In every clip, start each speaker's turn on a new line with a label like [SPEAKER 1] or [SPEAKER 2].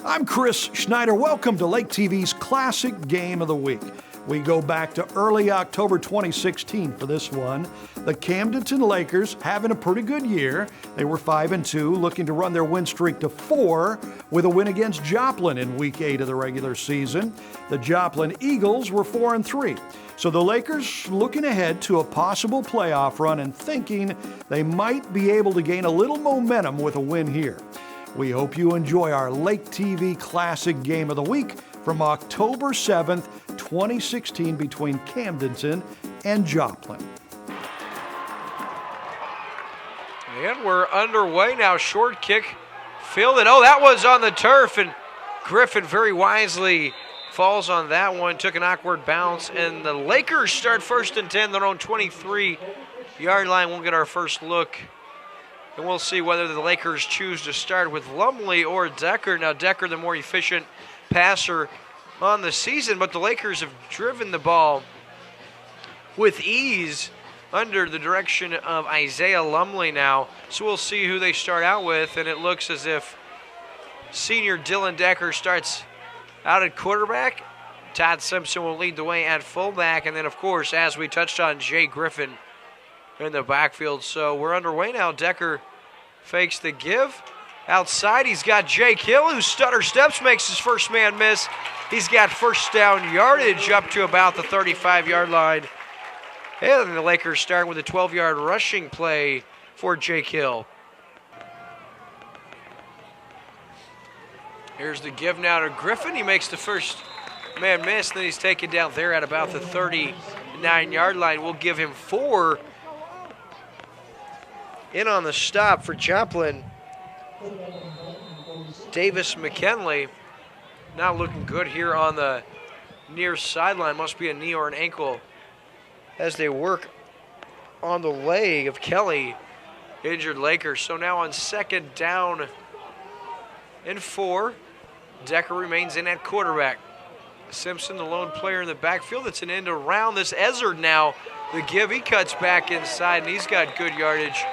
[SPEAKER 1] I'm Chris Schneider. Welcome to Lake TV's Classic Game of the Week. We go back to early October 2016 for this one. The Camdenton Lakers having a pretty good year. They were 5-2, looking to run their win streak to 4 with a win against Joplin in Week 8 of the regular season. The Joplin Eagles were 4-3. So the Lakers looking ahead to a possible playoff run and thinking they might be able to gain a little momentum with a win here. We hope you enjoy our Lake TV Classic Game of the Week from October 7th, 2016 between Camdenton and Joplin.
[SPEAKER 2] And we're underway now. Short kick, fielded. Oh, that was on the turf, and Griffin very wisely falls on that one, took an awkward bounce, and the Lakers start 1st and 10, their own 23-yard line. We'll get our first look, and we'll see whether the Lakers choose to start with Lumley or Decker. Now, Decker, the more efficient passer on the season, but the Lakers have driven the ball with ease under the direction of Isaiah Lumley now. So we'll see who they start out with, and it looks as if senior Dylan Decker starts out at quarterback. Todd Simpson will lead the way at fullback, and then, of course, as we touched on, Jay Griffin in the backfield. So we're underway now. Decker fakes the give. Outside, he's got Jake Hill, who stutter steps, makes his first man miss. He's got first down yardage up to about the 35-yard line. And the Lakers start with a 12-yard rushing play for Jake Hill. Here's the give now to Griffin. He makes the first man miss, then he's taken down there at about the 39-yard line. We'll give him 4. In on the stop for Joplin, Davis McKinley. Not looking good here on the near sideline. Must be a knee or an ankle as they work on the leg of Kelly, injured Lakers. So now on 2nd down and 4, Decker remains in at quarterback. Simpson, the lone player in the backfield. It's an end around. This Ezzard now, the give, he cuts back inside, and he's got good yardage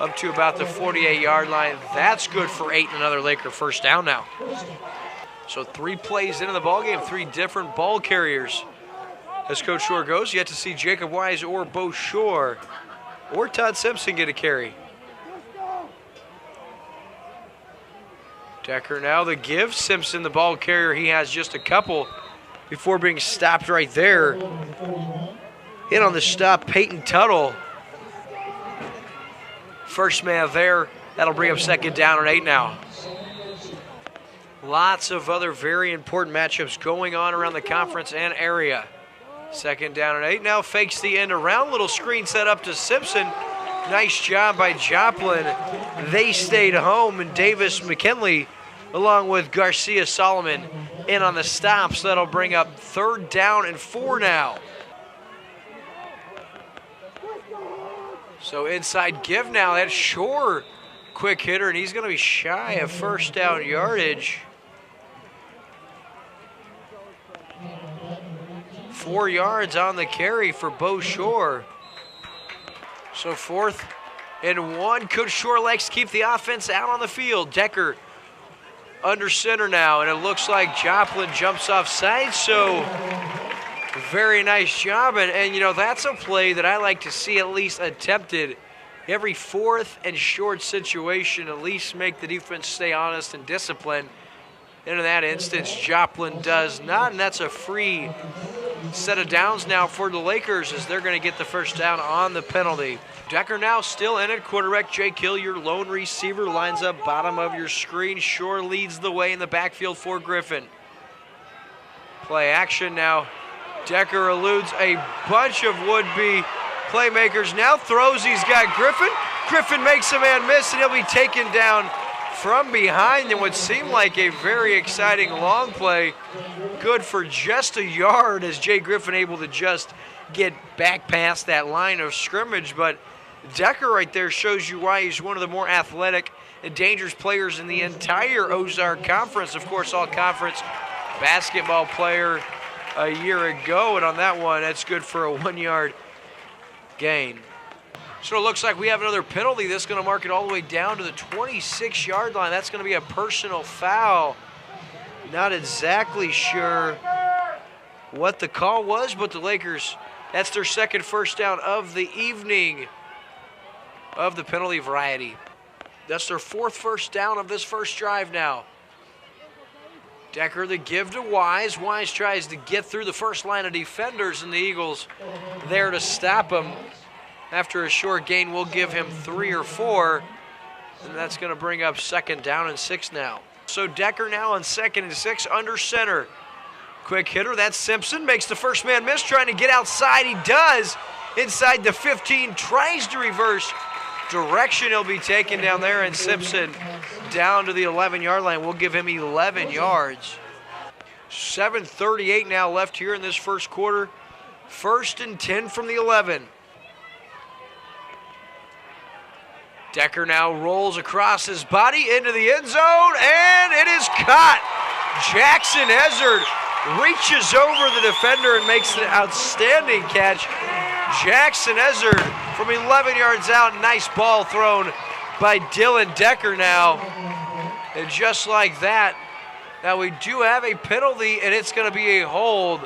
[SPEAKER 2] up to about the 48-yard line. That's good for 8 and another Laker first down now. So 3 plays into the ballgame, 3 different ball carriers. As Coach Shore goes, yet to see Jacob Wise or Bo Shore or Todd Simpson get a carry. Decker now the give. Simpson, the ball carrier, he has just a couple before being stopped right there. In on the stop, Peyton Tuttle. First man there. That'll bring up 2nd down and 8 now. Lots of other very important matchups going on around the conference and area. 2nd down and 8 now. Fakes the end around. Little screen set up to Simpson. Nice job by Joplin. They stayed home, and Davis McKinley along with Garcia Solomon in on the stops. That'll bring up 3rd down and 4 now. So inside give now. That's Shore, quick hitter, and he's going to be shy of first down yardage. 4 yards on the carry for Bo Shore. So 4th and 1. Coach Shore likes to keep the offense out on the field. Decker under center now, and it looks like Joplin jumps offside, so very nice job. And you know, that's a play that I like to see at least attempted. Every 4th and short situation, at least make the defense stay honest and disciplined. And in that instance, Joplin does not, and that's a free set of downs now for the Lakers as they're going to get the first down on the penalty. Decker now still in at quarterback. Jake Hill, your lone receiver, lines up bottom of your screen. Shore leads the way in the backfield for Griffin. Play action now. Decker eludes a bunch of would-be playmakers. Now throws, he's got Griffin. Griffin makes a man miss, and he'll be taken down from behind in what seemed like a very exciting long play. Good for just a yard as Jay Griffin able to just get back past that line of scrimmage. But Decker right there shows you why he's one of the more athletic and dangerous players in the entire Ozark Conference. Of course, all-conference basketball player a year ago. And on that one, that's good for a 1-yard gain. So it looks like we have another penalty. This is going to mark it all the way down to the 26-yard line. That's going to be a personal foul Not exactly sure what the call was, but the Lakers, that's their second first down of the evening of the penalty variety. That's their fourth first down of this first drive now. Decker the give to Wise. Wise tries to get through the first line of defenders, and the Eagles there to stop him. After a short gain, we'll give him 3 or 4, and that's going to bring up second down and 6 now. So Decker now on 2nd and 6 under center. Quick hitter, that's Simpson, makes the first man miss, trying to get outside. He does. Inside the 15, tries to reverse direction. He'll be taken down there, and Simpson down to the 11-yard line. We'll give him 11 yards. 7:38 now left here in this first quarter. 1st and 10 from the 11. Decker now rolls across his body into the end zone, and it is caught. Jackson Ezzard reaches over the defender and makes an outstanding catch. Jackson Ezzard from 11 yards out. Nice ball thrown by Dylan Decker now. And just like that, now we do have a penalty, and it's going to be a hold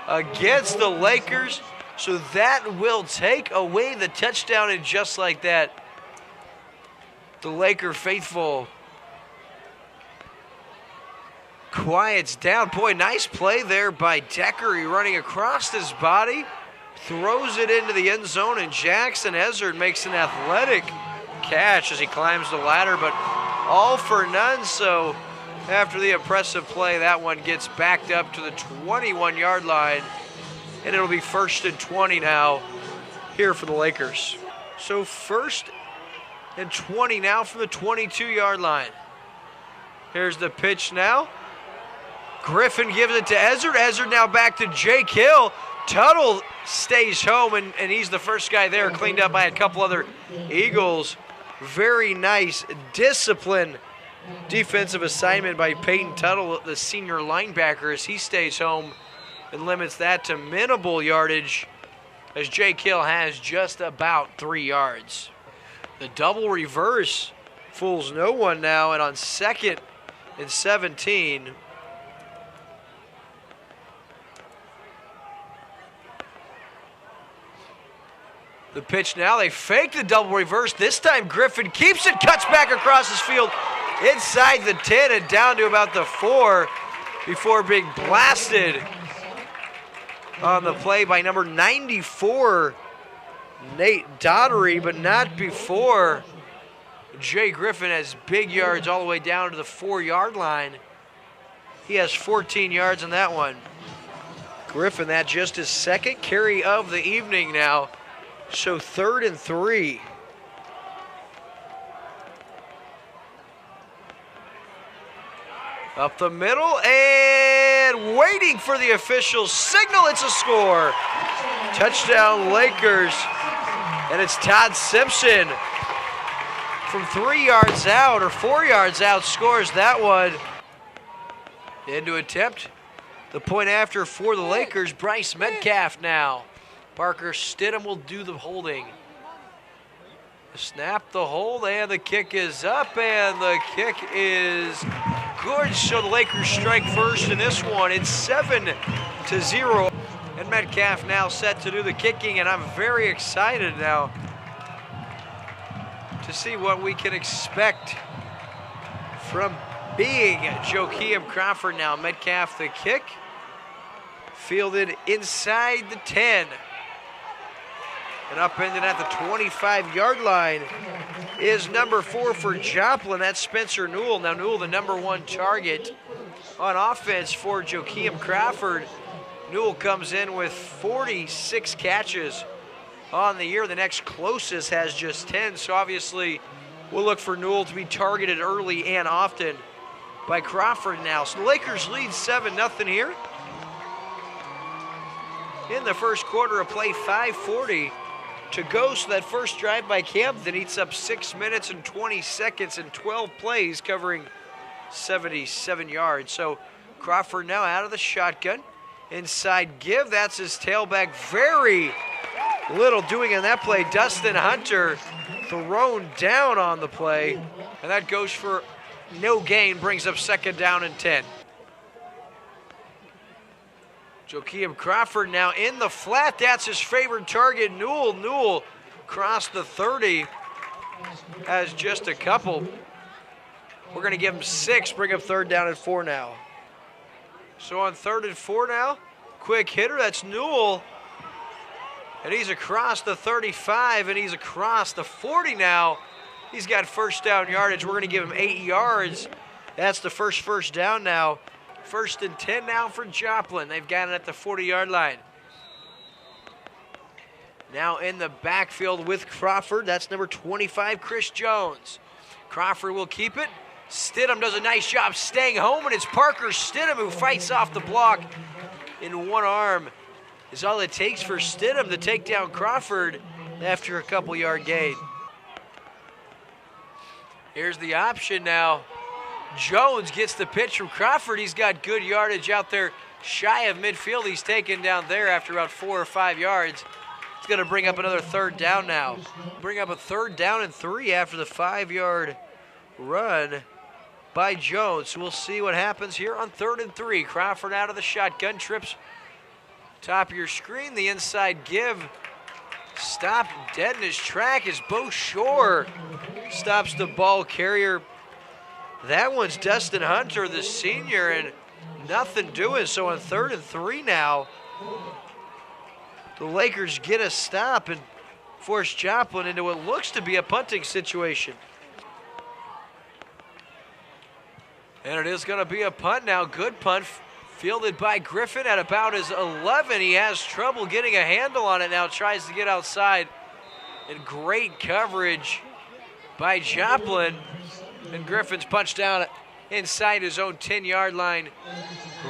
[SPEAKER 2] against the Lakers. So that will take away the touchdown, and just like that, the Laker faithful quiets down. Boy, nice play there by Decker. He running across his body, throws it into the end zone, and Jackson Ezzard makes an athletic catch as he climbs the ladder, but all for none. So after the impressive play, that one gets backed up to the 21-yard line, and it'll be 1st and 20 now here for the Lakers. So 1st and 20 now from the 22-yard line. Here's the pitch now. Griffin gives it to Ezzard. Ezzard now back to Jake Hill. Tuttle stays home, and he's the first guy there, cleaned up by a couple other Eagles. Very nice, disciplined defensive assignment by Peyton Tuttle, the senior linebacker, as he stays home and limits that to minimal yardage, as Jake Hill has just about 3 yards. The double reverse fools no one now, and on 2nd and 17, the pitch now, they fake the double reverse. This time Griffin keeps it, cuts back across his field inside the 10 and down to about the 4 before being blasted on the play by number 94, Nate Daughtery, but not before Jay Griffin has big yards all the way down to the 4-yard line. He has 14 yards on that one. Griffin, that just his 2nd carry of the evening now. So 3rd and 3. Up the middle and waiting for the official signal. It's a score. Touchdown Lakers. And it's Todd Simpson from 3 yards out or 4 yards out scores that one. Into attempt the point after for the Lakers. Bryce Metcalf now. Parker Stidham will do the holding. Snap, the hold, and the kick is up, and the kick is good. So the Lakers strike first in this one. It's 7-0. And Metcalf now set to do the kicking, and I'm very excited now to see what we can expect from being Joakim Crawford now. Metcalf the kick, fielded inside the 10. And upended at the 25-yard line is number 4 for Joplin. That's Spencer Newell. Now Newell, the number 1 target on offense for Joakim Crawford. Newell comes in with 46 catches on the year. The next closest has just 10. So obviously we'll look for Newell to be targeted early and often by Crawford now. So the Lakers lead 7-0 here. In the first quarter of play, 5:40 to go. So that first drive by Camden eats up 6 minutes and 20 seconds and 12 plays, covering 77 yards. So Crawford now out of the shotgun. Inside give, that's his tailback. Very little doing on that play. Dustin Hunter thrown down on the play. And that goes for no gain, brings up 2nd down and 10. Joakim Crawford now in the flat. That's his favorite target, Newell. Newell crossed the 30, has just a couple. We're going to give him 6, bring up 3rd down and 4 now. So on 3rd and 4 now, quick hitter, that's Newell. And he's across the 35, and he's across the 40 now. He's got first down yardage. We're going to give him 8 yards. That's the first down now. 1st and 10 now for Joplin. They've got it at the 40-yard line. Now in the backfield with Crawford. That's number 25, Chris Jones. Crawford will keep it. Stidham does a nice job staying home, and it's Parker Stidham who fights off the block in one arm. Is all it takes for Stidham to take down Crawford after a couple-yard gain. Here's the option now. Jones gets the pitch from Crawford. He's got good yardage out there shy of midfield. He's taken down there after about 4 or 5 yards. It's going to bring up another 3rd down now. Bring up a 3rd down and 3 after the 5-yard run by Jones. So we'll see what happens here on 3rd and 3. Crawford out of the shotgun, trips top of your screen. The inside give. Stopped dead in his track as Bo Shore stops the ball carrier. That one's Dustin Hunter, the senior, and nothing doing. So on 3rd and 3 now, the Lakers get a stop and force Joplin into what looks to be a punting situation. And it is going to be a punt now. Good punt, fielded by Griffin at about his 11. He has trouble getting a handle on it now, tries to get outside. And great coverage by Joplin. And Griffin's punched down inside his own 10-yard line,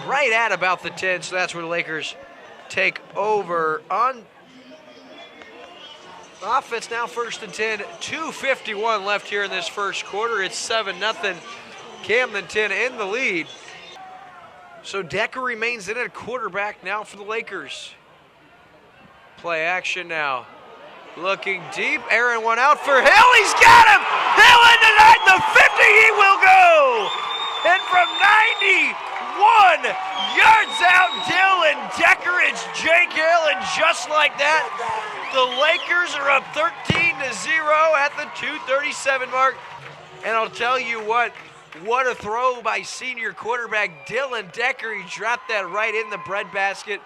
[SPEAKER 2] right at about the 10. So that's where the Lakers take over on offense now. 1st and 10, 2:51 left here in this first quarter. It's 7-0. Camdenton in the lead. So Decker remains in at quarterback now for the Lakers. Play action now. Looking deep, Aaron went out for Hill, he's got him! Hill into the 50, he will go! And from 91 yards out, Dylan Decker, it's Jake Hill, and just like that, the Lakers are up 13-0 at the 2:37 mark. And I'll tell you what a throw by senior quarterback Dylan Decker. He dropped that right in the breadbasket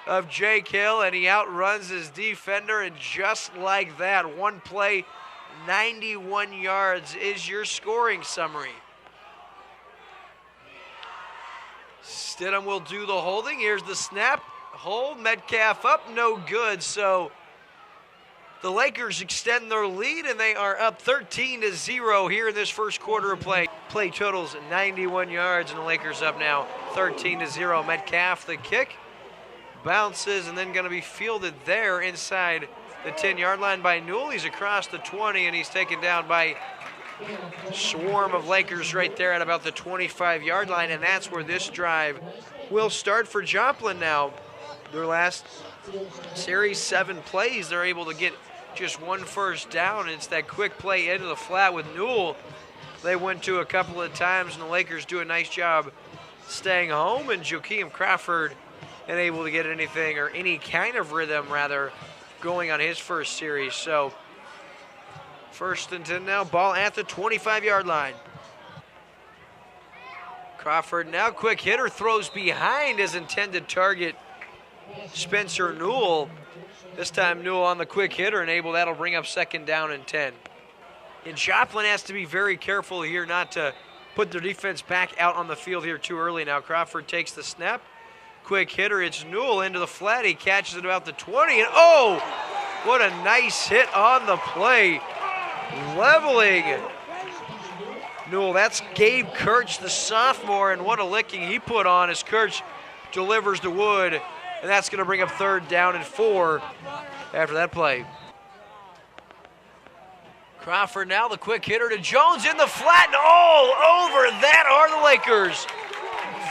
[SPEAKER 2] of Jake Hill, and he outruns his defender, and just like that, one play, 91 yards is your scoring summary. Stidham will do the holding. Here's the snap. Hold, Metcalf up, no good. So the Lakers extend their lead, and they are up 13-0 here in this first quarter of play. Play totals 91 yards, and the Lakers up now 13-0. Metcalf, the kick. Bounces and then going to be fielded there inside the 10-yard line by Newell. He's across the 20, and he's taken down by a swarm of Lakers right there at about the 25-yard line, and that's where this drive will start for Joplin now. Their last series, 7 plays, they're able to get just 1 first down, and it's that quick play into the flat with Newell. They went to a couple of times, and the Lakers do a nice job staying home, and Joakim Crawford unable to get anything, or any kind of rhythm rather, going on his first series. So 1st and 10 now, ball at the 25-yard line. Crawford now, quick hitter, throws behind his intended target, Spencer Newell. This time Newell on the quick hitter, and that'll bring up 2nd down and 10. And Joplin has to be very careful here not to put their defense back out on the field here too early now. Crawford takes the snap. Quick hitter, it's Newell into the flat. He catches it about the 20, and oh, what a nice hit on the play. Leveling Newell. That's Gabe Kirch, the sophomore, and what a licking he put on as Kirch delivers to Wood, and that's going to bring up 3rd down and 4 after that play. Crawford now, the quick hitter to Jones in the flat, and all over that are the Lakers.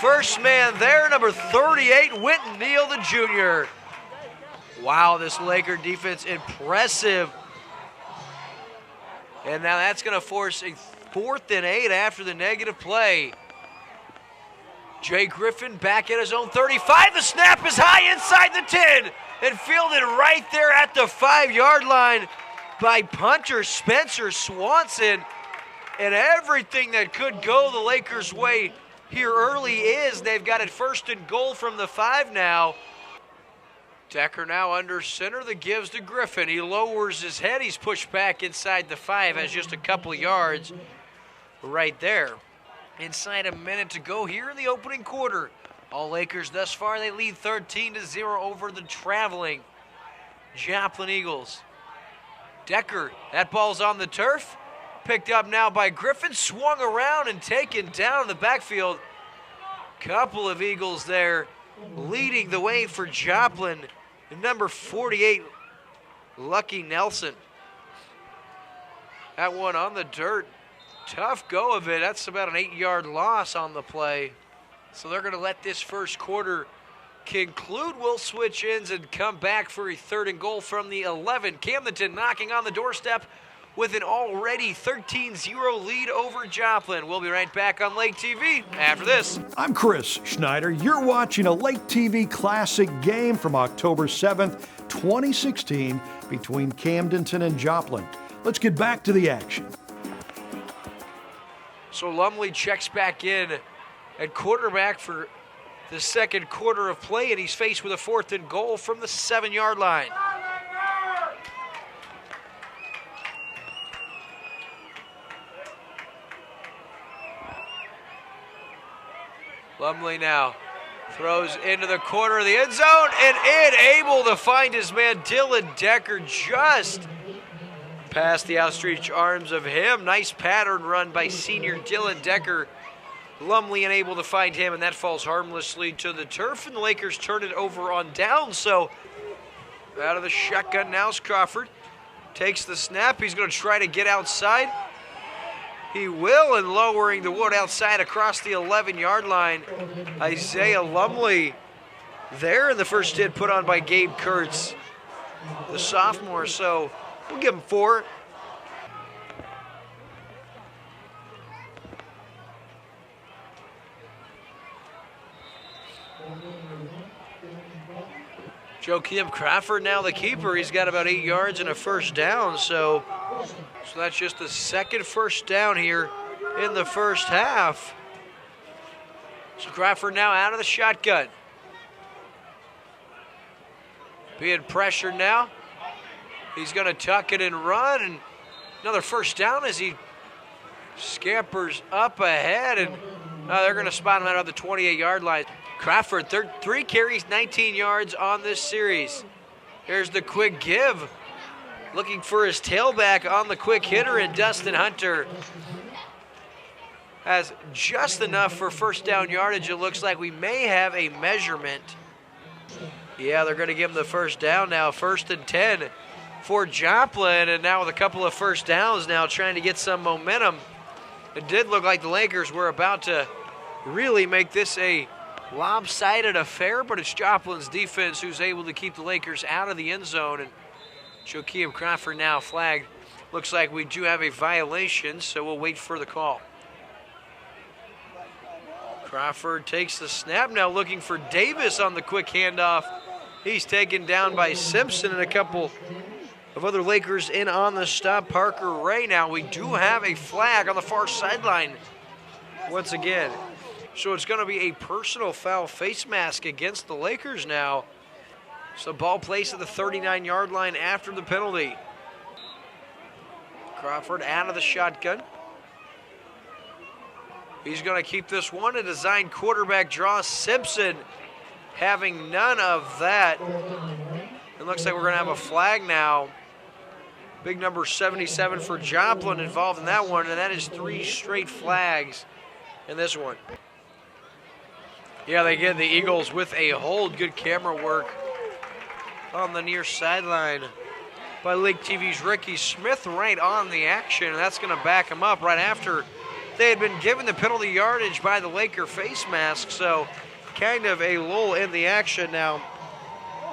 [SPEAKER 2] First man there, number 38, Winton Neal, the junior. Wow, this Laker defense, impressive. And now that's going to force a 4th and 8 after the negative play. Jay Griffin back at his own 35. The snap is high inside the 10 and fielded right there at the 5-yard line by punter Spencer Swanson. And everything that could go the Lakers' way here early is. They've got it 1st and goal from the 5 now. Decker now under center. The gives to Griffin. He lowers his head. He's pushed back inside the 5. Has just a couple of yards right there. Inside a minute to go here in the opening quarter. All Lakers thus far, they lead 13-0 over the traveling Joplin Eagles. Decker, that ball's on the turf. Picked up now by Griffin, swung around and taken down in the backfield. Couple of Eagles there leading the way for Joplin. Number 48, Lucky Nelson. That one on the dirt. Tough go of it. That's about an 8-yard loss on the play. So they're going to let this first quarter conclude. We'll switch ends and come back for a 3rd and goal from the 11. Camdenton knocking on the doorstep with an already 13-0 lead over Joplin. We'll be right back on Lake TV after this.
[SPEAKER 1] I'm Chris Schneider. You're watching a Lake TV Classic game from October 7th, 2016 between Camdenton and Joplin. Let's get back to the action.
[SPEAKER 2] So Lumley checks back in at quarterback for the second quarter of play, and he's faced with a 4th and goal from the 7-yard line. Lumley now throws into the corner of the end zone and able to find his man Dylan Decker just past the outstretched arms of him. Nice pattern run by senior Dylan Decker. Lumley unable to find him, and that falls harmlessly to the turf, and the Lakers turn it over on down. So out of the shotgun now is Crawford. Takes the snap. He's going to try to get outside. He will, and lowering the wood outside across the 11-yard line. Isaiah Lumley there in the first hit put on by Gabe Kurtz, the sophomore. So we'll give him 4. Joakim Crawford now the keeper. He's got about 8 yards and a first down. So that's just the second first down here in the first half. So Crawford now out of the shotgun. Being pressured now. He's going to tuck it and run. And another first down as he scampers up ahead. And they're going to spot him out of the 28-yard line. Crawford, 3 carries, 19 yards on this series. Here's the quick give. Looking for his tailback on the quick hitter, and Dustin Hunter has just enough for first down yardage. It looks like we may have a measurement. Yeah, they're going to give him the first down now. 1st and 10 for Joplin, and now with a couple of first downs now trying to get some momentum. It did look like the Lakers were about to really make this a lopsided affair, but it's Joplin's defense who's able to keep the Lakers out of the end zone. And Joakim Crawford now flagged. Looks like we do have a violation, so we'll wait for the call. Crawford takes the snap now, looking for Davis on the quick handoff. He's taken down by Simpson and a couple of other Lakers in on the stop. Parker Ray now. We do have a flag on the far sideline once again. So it's going to be a personal foul face mask against the Lakers now. So ball placed at the 39-yard line after the penalty. Crawford out of the shotgun. He's going to keep this one. A design quarterback draw. Simpson having none of that. It looks like we're going to have a flag now. Big number 77 for Joplin involved in that one, and that is 3 straight flags in this one. Yeah, they get the Eagles with a hold. Good camera work on the near sideline by Lake TV's Ricky Smith right on the action. And that's going to back him up right after they had been given the penalty yardage by the Laker face mask. So kind of a lull in the action now.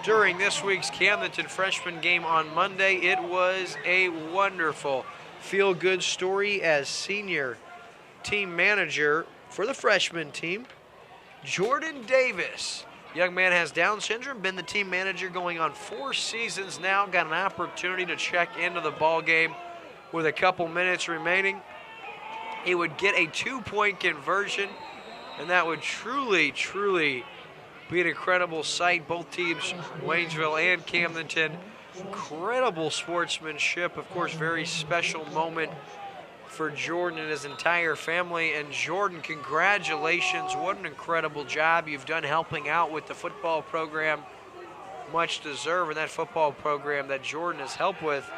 [SPEAKER 2] During this week's Camdenton freshman game on Monday, it was a wonderful feel-good story as senior team manager for the freshman team. Jordan Davis. Young man has Down syndrome, been the team manager going on 4 seasons now, got an opportunity to check into the ball game with a couple minutes remaining. He would get a 2-point conversion, and that would truly, truly be an incredible sight. Both teams, Waynesville and Camdenton, incredible sportsmanship. Of course, very special moment for Jordan and his entire family. And Jordan, congratulations. What an incredible job you've done helping out with the football program. Much deserved. And that football program that Jordan has helped with,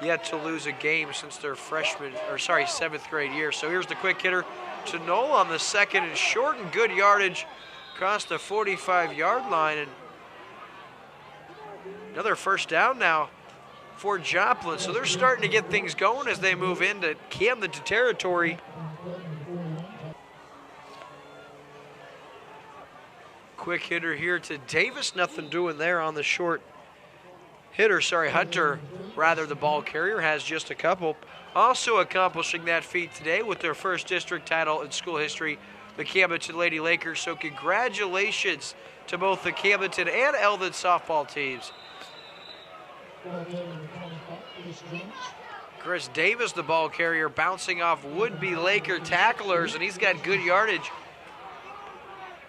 [SPEAKER 2] yet to lose a game since their 7th grade year. So here's the quick hitter to Knoll on the second and short, and good yardage across the 45-yard line. And another first down now for Joplin. So they're starting to get things going as they move into Camdenton territory. Quick hitter here to Davis. Nothing doing there on the short hitter. Hunter, rather, the ball carrier, has just a couple. Also accomplishing that feat today with their first district title in school history, the Camdenton Lady Lakers. So congratulations to both the Camdenton and Eldon softball teams. Chris Davis, the ball carrier, bouncing off would-be Laker tacklers, and he's got good yardage.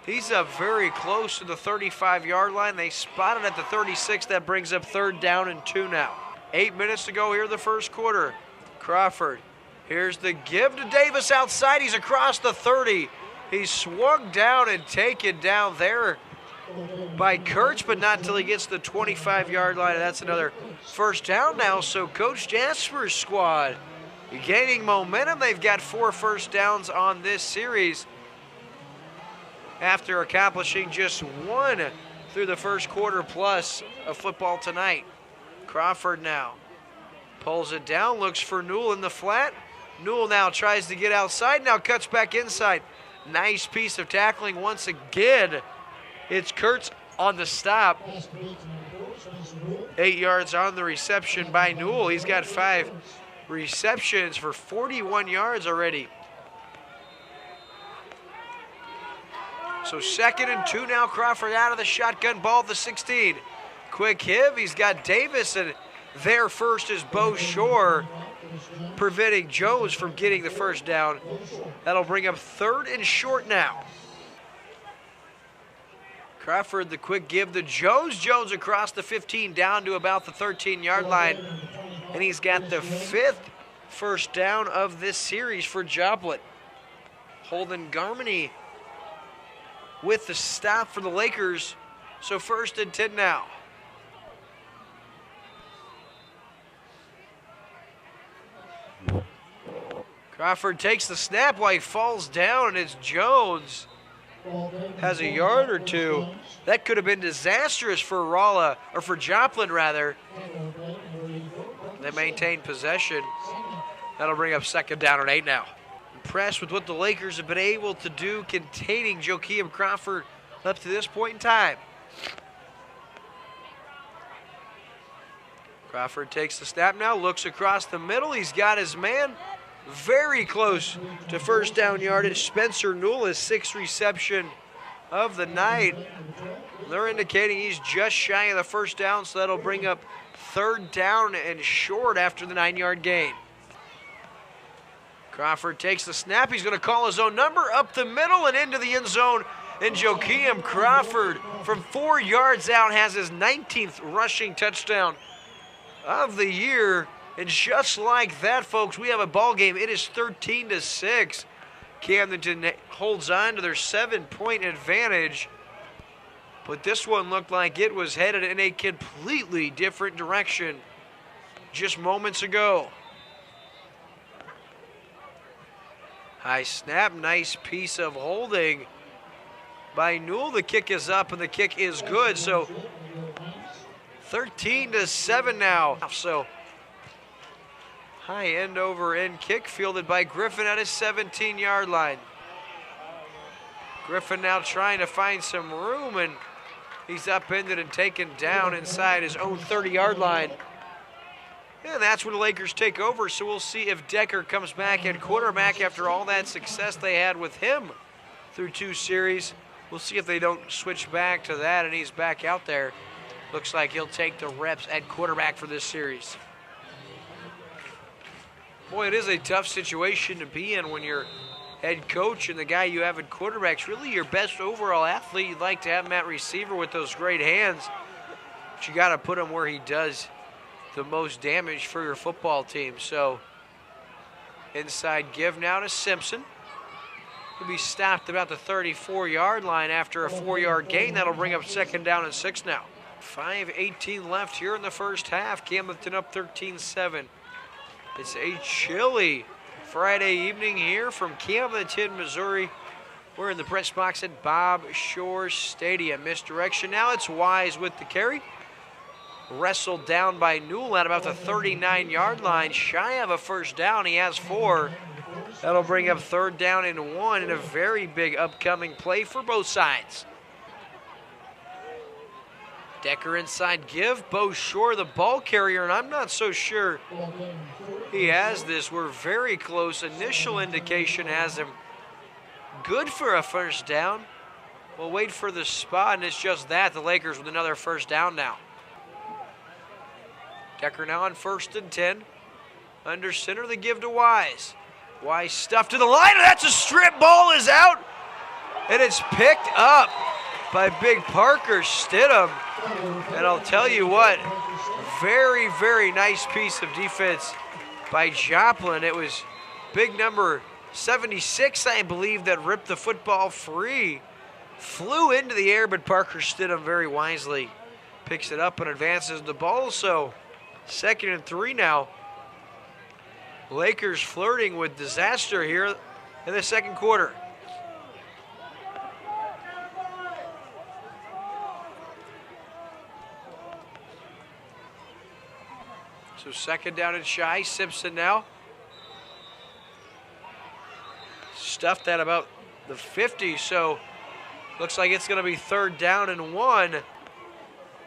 [SPEAKER 2] He's up very close to the 35-yard line. They spotted at the 36. That brings up 3rd down and 2 now. 8 minutes to go here in the first quarter. Crawford, here's the give to Davis outside. He's across the 30. He's swung down and taken down there by Kurtz, but not until he gets to the 25-yard line. And that's another first down now. So Coach Jasper's squad gaining momentum. They've got 4 first downs on this series after accomplishing just 1 through the first quarter plus of football tonight. Crawford now pulls it down, looks for Newell in the flat. Newell now tries to get outside, now cuts back inside. Nice piece of tackling once again. It's Kurtz on the stop. 8 yards on the reception by Newell. He's got 5 receptions for 41 yards already. So 2nd and 2 now. Crawford out of the shotgun, ball at the 16. Quick hit. He's got Davis, and there first is Bo Shore, preventing Jones from getting the first down. That'll bring up 3rd and short now. Crawford, the quick give to Jones. Jones across the 15 down to about the 13-yard line. And he's got the 5th first down of this series for Joplin. Holden Garmany with the stop for the Lakers. So 1st and 10 now. Crawford takes the snap while he falls down, and it's Jones. Has a yard or 2. That could have been disastrous for Joplin rather. They maintain possession. That'll bring up 2nd down and 8 now. Impressed with what the Lakers have been able to do containing Joakim Crawford up to this point in time. Crawford takes the snap now, looks across the middle. He's got his man very close to first down yardage. Spencer Newell, his 6th reception of the night. They're indicating he's just shy of the first down, so that'll bring up 3rd down and short after the 9-yard gain. Crawford takes the snap. He's going to call his own number up the middle and into the end zone. And Joakim Crawford from 4 yards out has his 19th rushing touchdown of the year. And just like that, folks, we have a ball game. It is 13-6. Camdenton holds on to their 7-point advantage. But this one looked like it was headed in a completely different direction just moments ago. High snap, nice piece of holding by Newell. The kick is up and the kick is good. So 13-7 now. So high end over end kick fielded by Griffin at his 17-yard line. Griffin now trying to find some room, and he's upended and taken down inside his own 30-yard line. And that's when the Lakers take over, so we'll see if Decker comes back at quarterback after all that success they had with him through 2 series. We'll see if they don't switch back to that, and he's back out there. Looks like he'll take the reps at quarterback for this series. Boy, it is a tough situation to be in when you're head coach and the guy you have at quarterback's really your best overall athlete. You'd like to have him at receiver with those great hands, but you got to put him where he does the most damage for your football team. So inside give now to Simpson. He'll be stopped about the 34-yard line after a 4-yard gain. That'll bring up 2nd down and 6 now. 5:18 left here in the first half. Camdenton up 13-7. It's a chilly Friday evening here from Camdenton, Missouri. We're in the press box at Bob Shore Stadium. Misdirection now. It's Wise with the carry. Wrestled down by Newell at about the 39-yard line. Shy of a first down. He has 4. That'll bring up 3rd down and 1 in a very big upcoming play for both sides. Decker inside give. Bo Shore, the ball carrier, and I'm not so sure he has this. We're very close. Initial indication has him good for a first down. We'll wait for the spot, and it's just that. The Lakers with another first down now. Decker now on 1st and 10. Under center, the give to Wise. Wise stuffed to the line, and that's a strip. Ball is out, and it's picked up by big Parker Stidham. And I'll tell you what, very, very nice piece of defense by Joplin. It was big number 76, I believe, that ripped the football free. Flew into the air, but Parker Stidham very wisely picks it up and advances the ball. So 2nd and 3 now. Lakers flirting with disaster here in the second quarter. So 2nd down and shy. Simpson now. Stuffed at about the 50, so looks like it's going to be 3rd down and 1.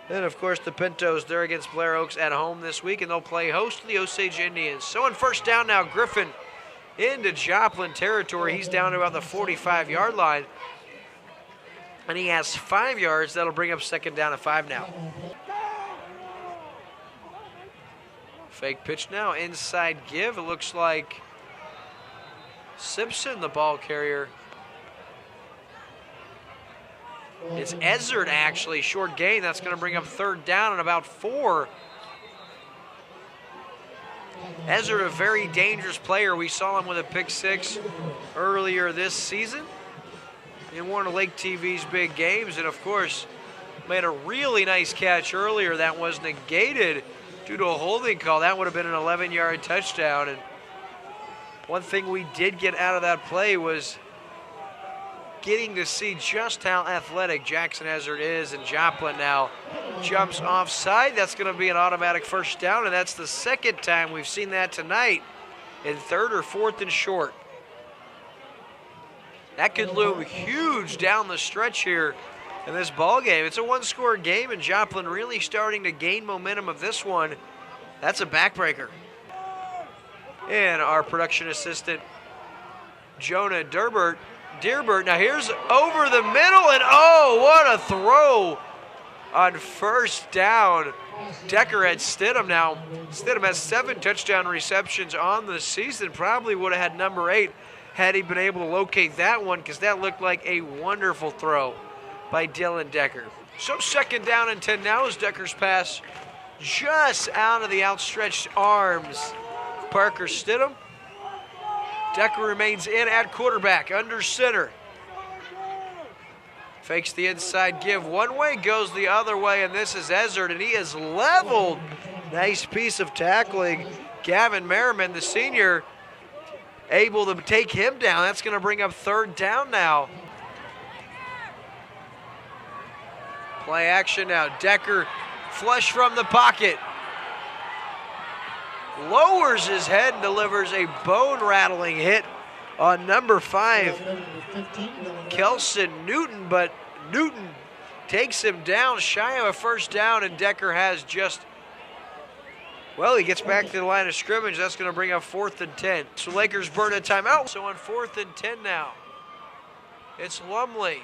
[SPEAKER 2] And, of course, the Pintos, they're against Blair Oaks at home this week, and they'll play host to the Osage Indians. So on 1st down now, Griffin into Joplin territory. He's down to about the 45-yard line, and he has 5 yards. That'll bring up 2nd down and 5 now. Fake pitch now, inside give. It looks like Simpson, the ball carrier. It's Ezzard, actually, short gain. That's going to bring up 3rd down and about 4. Ezzard, a very dangerous player. We saw him with a pick 6 earlier this season in one of Lake TV's big games. And, of course, made a really nice catch earlier that was negated due to a holding call. That would have been an 11-yard touchdown. And one thing we did get out of that play was getting to see just how athletic Jackson Ezzard is, and Joplin now jumps offside. That's going to be an automatic first down, and that's the 2nd time we've seen that tonight in 3rd or 4th and short. That could loom huge down the stretch here in this ball game. It's a 1-score game, and Joplin really starting to gain momentum of this one. That's a backbreaker. And our production assistant, Jonah Dearbert. Now here's over the middle, and oh, what a throw on 1st down. Decker had Stidham now. Stidham has 7 touchdown receptions on the season. Probably would have had number 8 had he been able to locate that one, because that looked like a wonderful throw by Dylan Decker. So 2nd down and 10 now as Decker's pass just out of the outstretched arms. Parker Stidham. Decker remains in at quarterback, under center. Fakes the inside give one way, goes the other way, and this is Ezzard, and he is leveled. Nice piece of tackling. Gavin Merriman, the senior, able to take him down. That's going to bring up 3rd down now. Play action now. Decker flush from the pocket. Lowers his head and delivers a bone-rattling hit on number 5, Kelson Newton, but Newton takes him down shy of a first down, and Decker has just, well, he gets back to the line of scrimmage. That's going to bring up 4th and 10. So Lakers burn a timeout. So on 4th and 10 now, it's Lumley.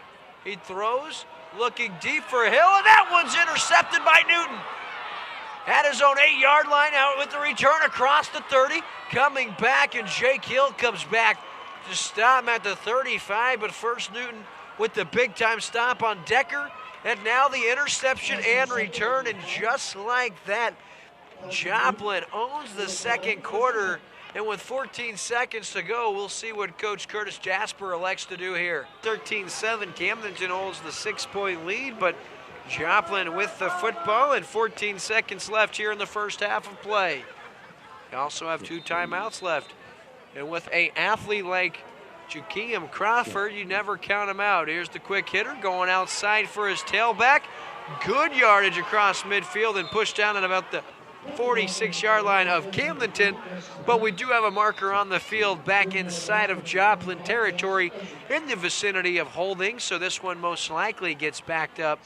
[SPEAKER 2] He throws, looking deep for Hill, and that one's intercepted by Newton. At his own 8-yard line, out with the return across the 30. Coming back, and Jake Hill comes back to stop him at the 35. But first, Newton with the big-time stop on Decker. And now the interception and return. And just like that, Joplin owns the second quarter. And with 14 seconds to go, we'll see what Coach Curtis Jasper elects to do here. 13-7, Camdenton holds the 6-point lead, but Joplin with the football and 14 seconds left here in the first half of play. You also have 2 timeouts left. And with an athlete like Jakeem Crawford, you never count him out. Here's the quick hitter going outside for his tailback. Good yardage across midfield and pushed down at about the 46-yard line of Camdenton, but we do have a marker on the field back inside of Joplin territory in the vicinity of holding, so this one most likely gets backed up.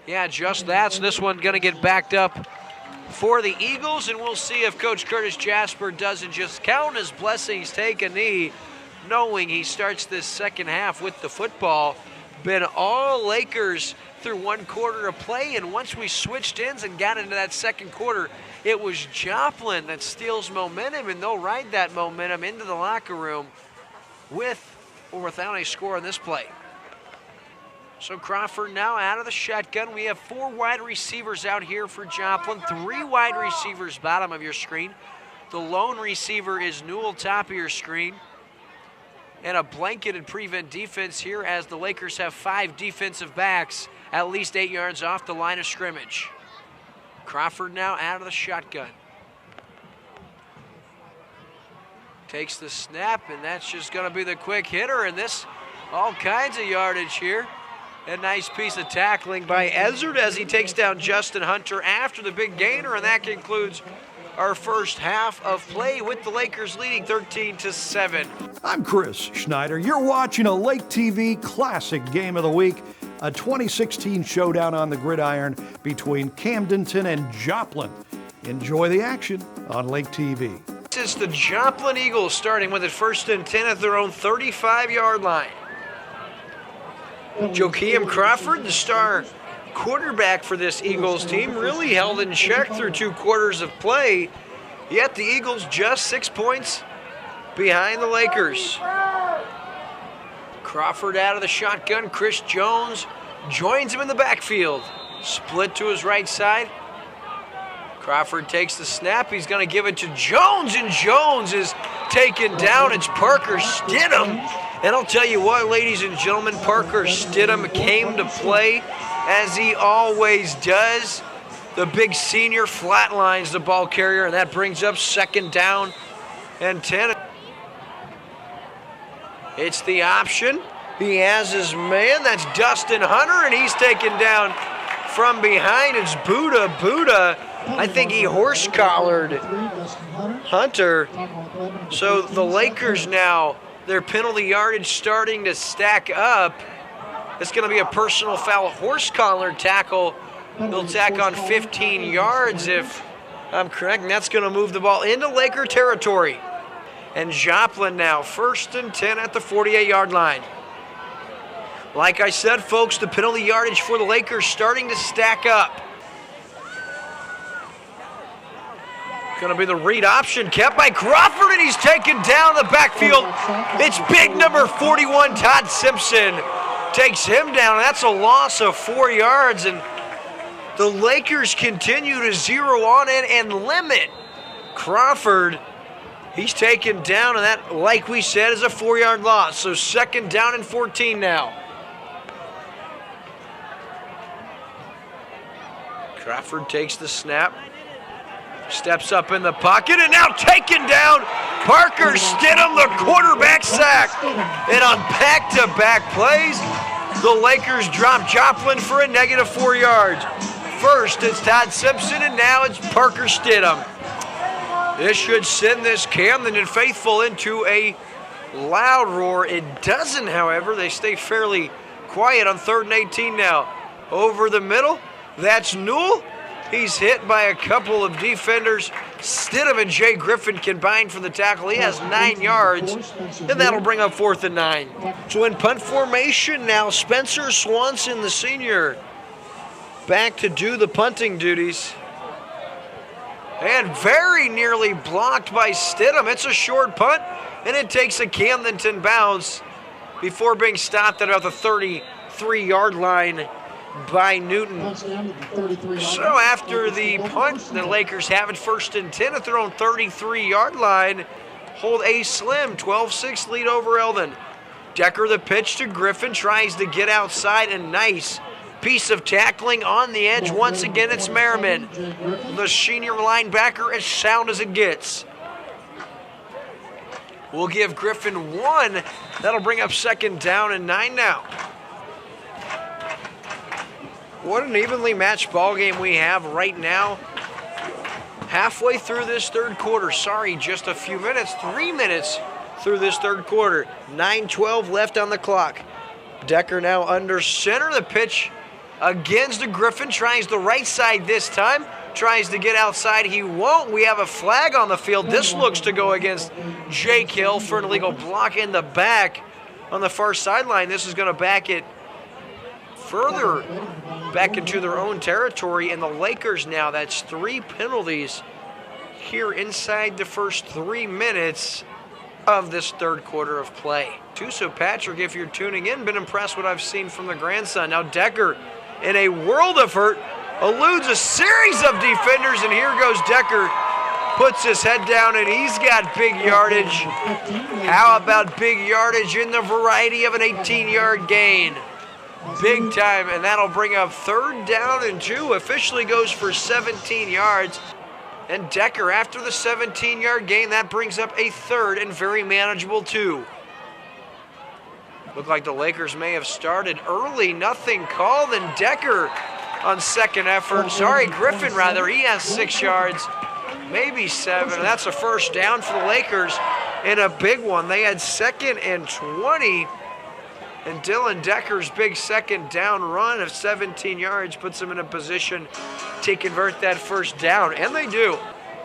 [SPEAKER 2] Yeah, just that, so this one going to get backed up for the Eagles, and we'll see if Coach Curtis Jasper doesn't just count his blessings, take a knee, knowing he starts this second half with the football. Been all Lakers through 1 quarter of play, and once we switched ends and got into that second quarter, it was Joplin that steals momentum, and they'll ride that momentum into the locker room with or without a score on this play. So Crawford now out of the shotgun. We have 4 wide receivers out here for Joplin, 3 wide receivers bottom of your screen. The lone receiver is Newell top of your screen. And a blanketed prevent defense here as the Lakers have 5 defensive backs at least 8 yards off the line of scrimmage. Crawford now out of the shotgun. Takes the snap, and that's just going to be the quick hitter, and this all kinds of yardage here. A nice piece of tackling by Ezzard as he takes down Justin Hunter after the big gainer, and that concludes our first half of play with the Lakers leading 13-7.
[SPEAKER 1] I'm Chris Schneider. You're watching a Lake TV Classic Game of the Week, a 2016 showdown on the gridiron between Camdenton and Joplin. Enjoy the action on Lake TV.
[SPEAKER 2] This is the Joplin Eagles starting with it 1st and 10 at their own 35-yard line. Jakeem Crawford, the star quarterback for this Eagles team, really held in check through 2 quarters of play, yet the Eagles just 6 points behind the Lakers. Crawford out of the shotgun. Chris Jones joins him in the backfield. Split to his right side. Crawford takes the snap. He's going to give it to Jones, and Jones is taken down. It's Parker Stidham. And I'll tell you what, ladies and gentlemen, Parker Stidham came to play as he always does. The big senior flatlines the ball carrier, and that brings up 2nd down and 10. It's the option. He has his man. That's Dustin Hunter, and he's taken down from behind. It's Buddha. I think he horse-collared Hunter. So the Lakers now, their penalty yardage starting to stack up. It's going to be a personal foul horse-collared tackle. They'll tack on 15 yards if I'm correct, and that's going to move the ball into Laker territory. And Joplin now 1st and 10 at the 48-yard line. Like I said, folks, the penalty yardage for the Lakers starting to stack up. Going to be the read option kept by Crawford, and he's taken down the backfield. It's big number 41, Todd Simpson. Takes him down. That's a loss of 4 yards, and the Lakers continue to zero on in and limit Crawford. He's taken down, and that, like we said, is a 4-yard loss. So 2nd down and 14 now. Crawford takes the snap, steps up in the pocket, and now taken down. Parker Stidham, the quarterback sack. And on back-to-back plays, the Lakers drop Joplin for a negative 4 yards. First, it's Todd Simpson, and now it's Parker Stidham. This should send this Camdenton faithful into a loud roar. It doesn't, however. They stay fairly quiet on 3rd and 18 now. Over the middle, that's Newell. He's hit by a couple of defenders Stidham and Jay Griffin combine for the tackle. He has 9 yards, and that'll bring up 4th and 9. So in punt formation now, Spencer Swanson, the senior, back to do the punting duties. And very nearly blocked by Stidham. It's a short punt, and it takes a Camdenton bounce before being stopped at about the 33-yard line by Newton. So after the punt, the Lakers have it 1st and 10 at their own 33-yard line. Hold a slim 12-6 lead over Eldon. Decker the pitch to Griffin, tries to get outside, and nice piece of tackling on the edge. Once again, it's Merriman, the senior linebacker, as sound as it gets. We'll give Griffin 1. That'll bring up 2nd down and 9 now. What an evenly matched ball game we have right now. Halfway through this 3rd quarter. Sorry, just a few minutes. 3 minutes through this 3rd quarter. 9:12 left on the clock. Decker now under center. The pitch against the Griffin. Tries the right side this time. Tries to get outside. He won't. We have a flag on the field. This looks to go against Jake Hill for an illegal block in the back on the far sideline. This is going to back it further back into their own territory, and the Lakers now, that's 3 penalties here inside the first 3 minutes of this 3rd quarter of play. So Patrick, if you're tuning in, been impressed what I've seen from the grandson. Now Decker, in a world of hurt, eludes a series of defenders, and here goes Decker, puts his head down, and he's got big yardage. How about big yardage in the variety of an 18-yard gain? Big time, and that'll bring up 3rd down and 2. Officially goes for 17 yards. And Decker, after the 17-yard gain, that brings up a 3rd and very manageable 2. Looked like the Lakers may have started early. Nothing called, and Decker on 2nd effort. Sorry, Griffin rather. He has 6 yards, maybe 7. And that's a 1st down for the Lakers, and a big one. They had 2nd and 20. And Dylan Decker's big 2nd down run of 17 yards puts them in a position to convert that 1st down. And they do.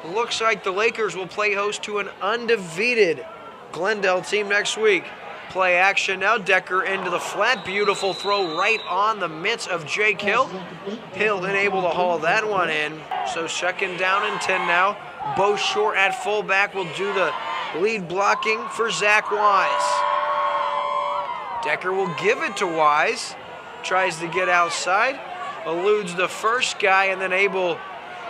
[SPEAKER 2] Looks like the Lakers will play host to an undefeated Glendale team next week. Play action now. Decker into the flat. Beautiful throw right on the mitts of Jake Hill. Hill unable to haul that one in. So 2nd down and 10 now. Bo Short at fullback will do the lead blocking for Zach Wise. Decker will give it to Wise. Tries to get outside. Eludes the first guy, and then able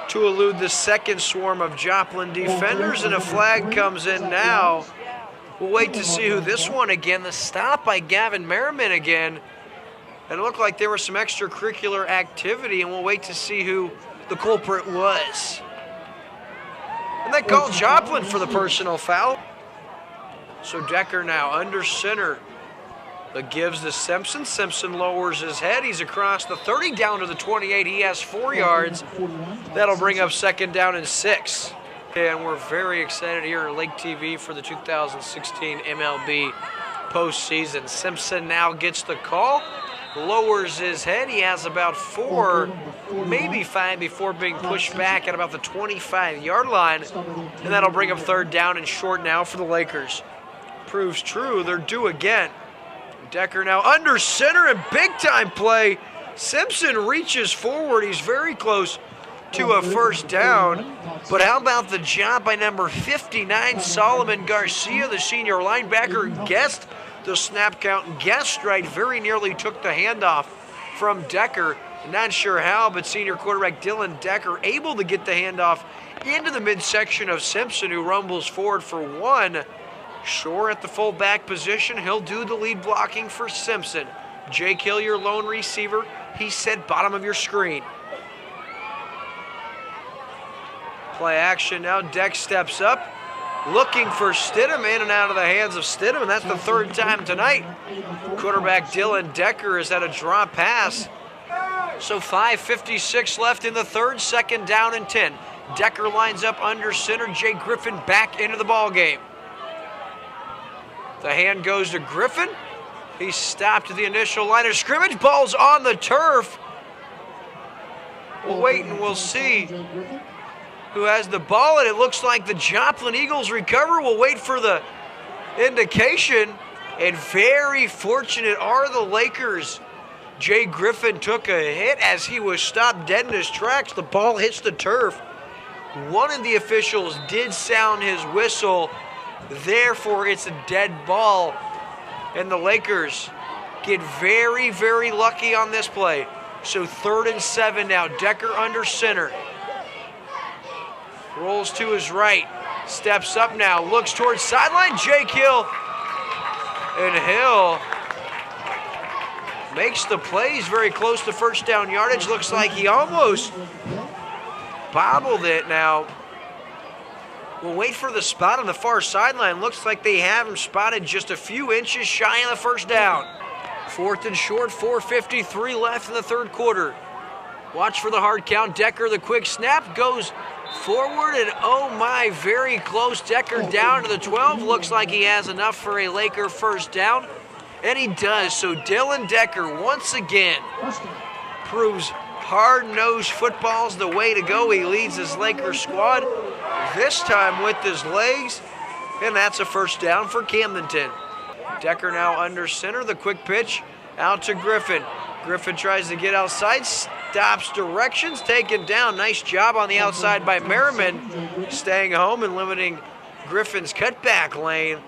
[SPEAKER 2] to elude the 2nd swarm of Joplin defenders, and a flag comes in now. We'll wait to see who this one again. The stop by Gavin Merriman again. And it looked like there was some extracurricular activity, and we'll wait to see who the culprit was. And they called Joplin for the personal foul. So Decker now under center. That gives to Simpson. Simpson lowers his head. He's across the 30 down to the 28. He has 4 yards. That'll bring up 2nd down and 6. And we're very excited here at Lake TV for the 2016 MLB postseason. Simpson now gets the call, lowers his head. He has about 4, maybe 5 before being pushed back at about the 25-yard line. And that'll bring up 3rd down and short now for the Lakers. Proves true. They're due again. Decker now under center, and big-time play. Simpson reaches forward. He's very close to a 1st down. But how about the job by number 59, Solomon Garcia, the senior linebacker, guessed the snap count and guessed right. Very nearly took the handoff from Decker. Not sure how, but senior quarterback Dylan Decker able to get the handoff into the midsection of Simpson, who rumbles forward for 1. Shore at the fullback position. He'll do the lead blocking for Simpson. Jake Hill, your lone receiver. He said bottom of your screen. Play action now. Deck steps up. Looking for Stidham, in and out of the hands of Stidham, and that's the 3rd time tonight. Quarterback Dylan Decker has had a drop pass. So 5:56 left in the 3rd, 2nd down and 10. Decker lines up under center. Jay Griffin back into the ball game. The hand goes to Griffin. He's stopped at the initial line of scrimmage. Ball's on the turf. We'll wait and we'll see who has the ball, and it looks like the Joplin Eagles recover. We'll wait for the indication, and very fortunate are the Lakers. Jay Griffin took a hit as he was stopped dead in his tracks. The ball hits the turf. One of the officials did sound his whistle, therefore it's a dead ball, and the Lakers get very, very lucky on this play. So 3rd and 7 now. Decker under center. Rolls to his right. Steps up now. Looks towards sideline. Jake Hill. And Hill makes the plays very close to first down yardage. Looks like he almost bobbled it now. We'll wait for the spot on the far sideline. Looks like they have him spotted just a few inches shy of the first down. 4th and short, 4:53 left in the third quarter. Watch for the hard count. Decker, the quick snap, goes forward, and oh my, very close. Decker down to the 12. Looks like he has enough for a Laker first down, and he does. So Dylan Decker once again proves hard-nosed football's the way to go. He leads his Laker squad, this time with his legs, and that's a first down for Camdenton. Decker now under center. The quick pitch out to Griffin. Griffin tries to get outside, stops directions, taken down. Nice job on the outside by Merriman, staying home and limiting Griffin's cutback lane.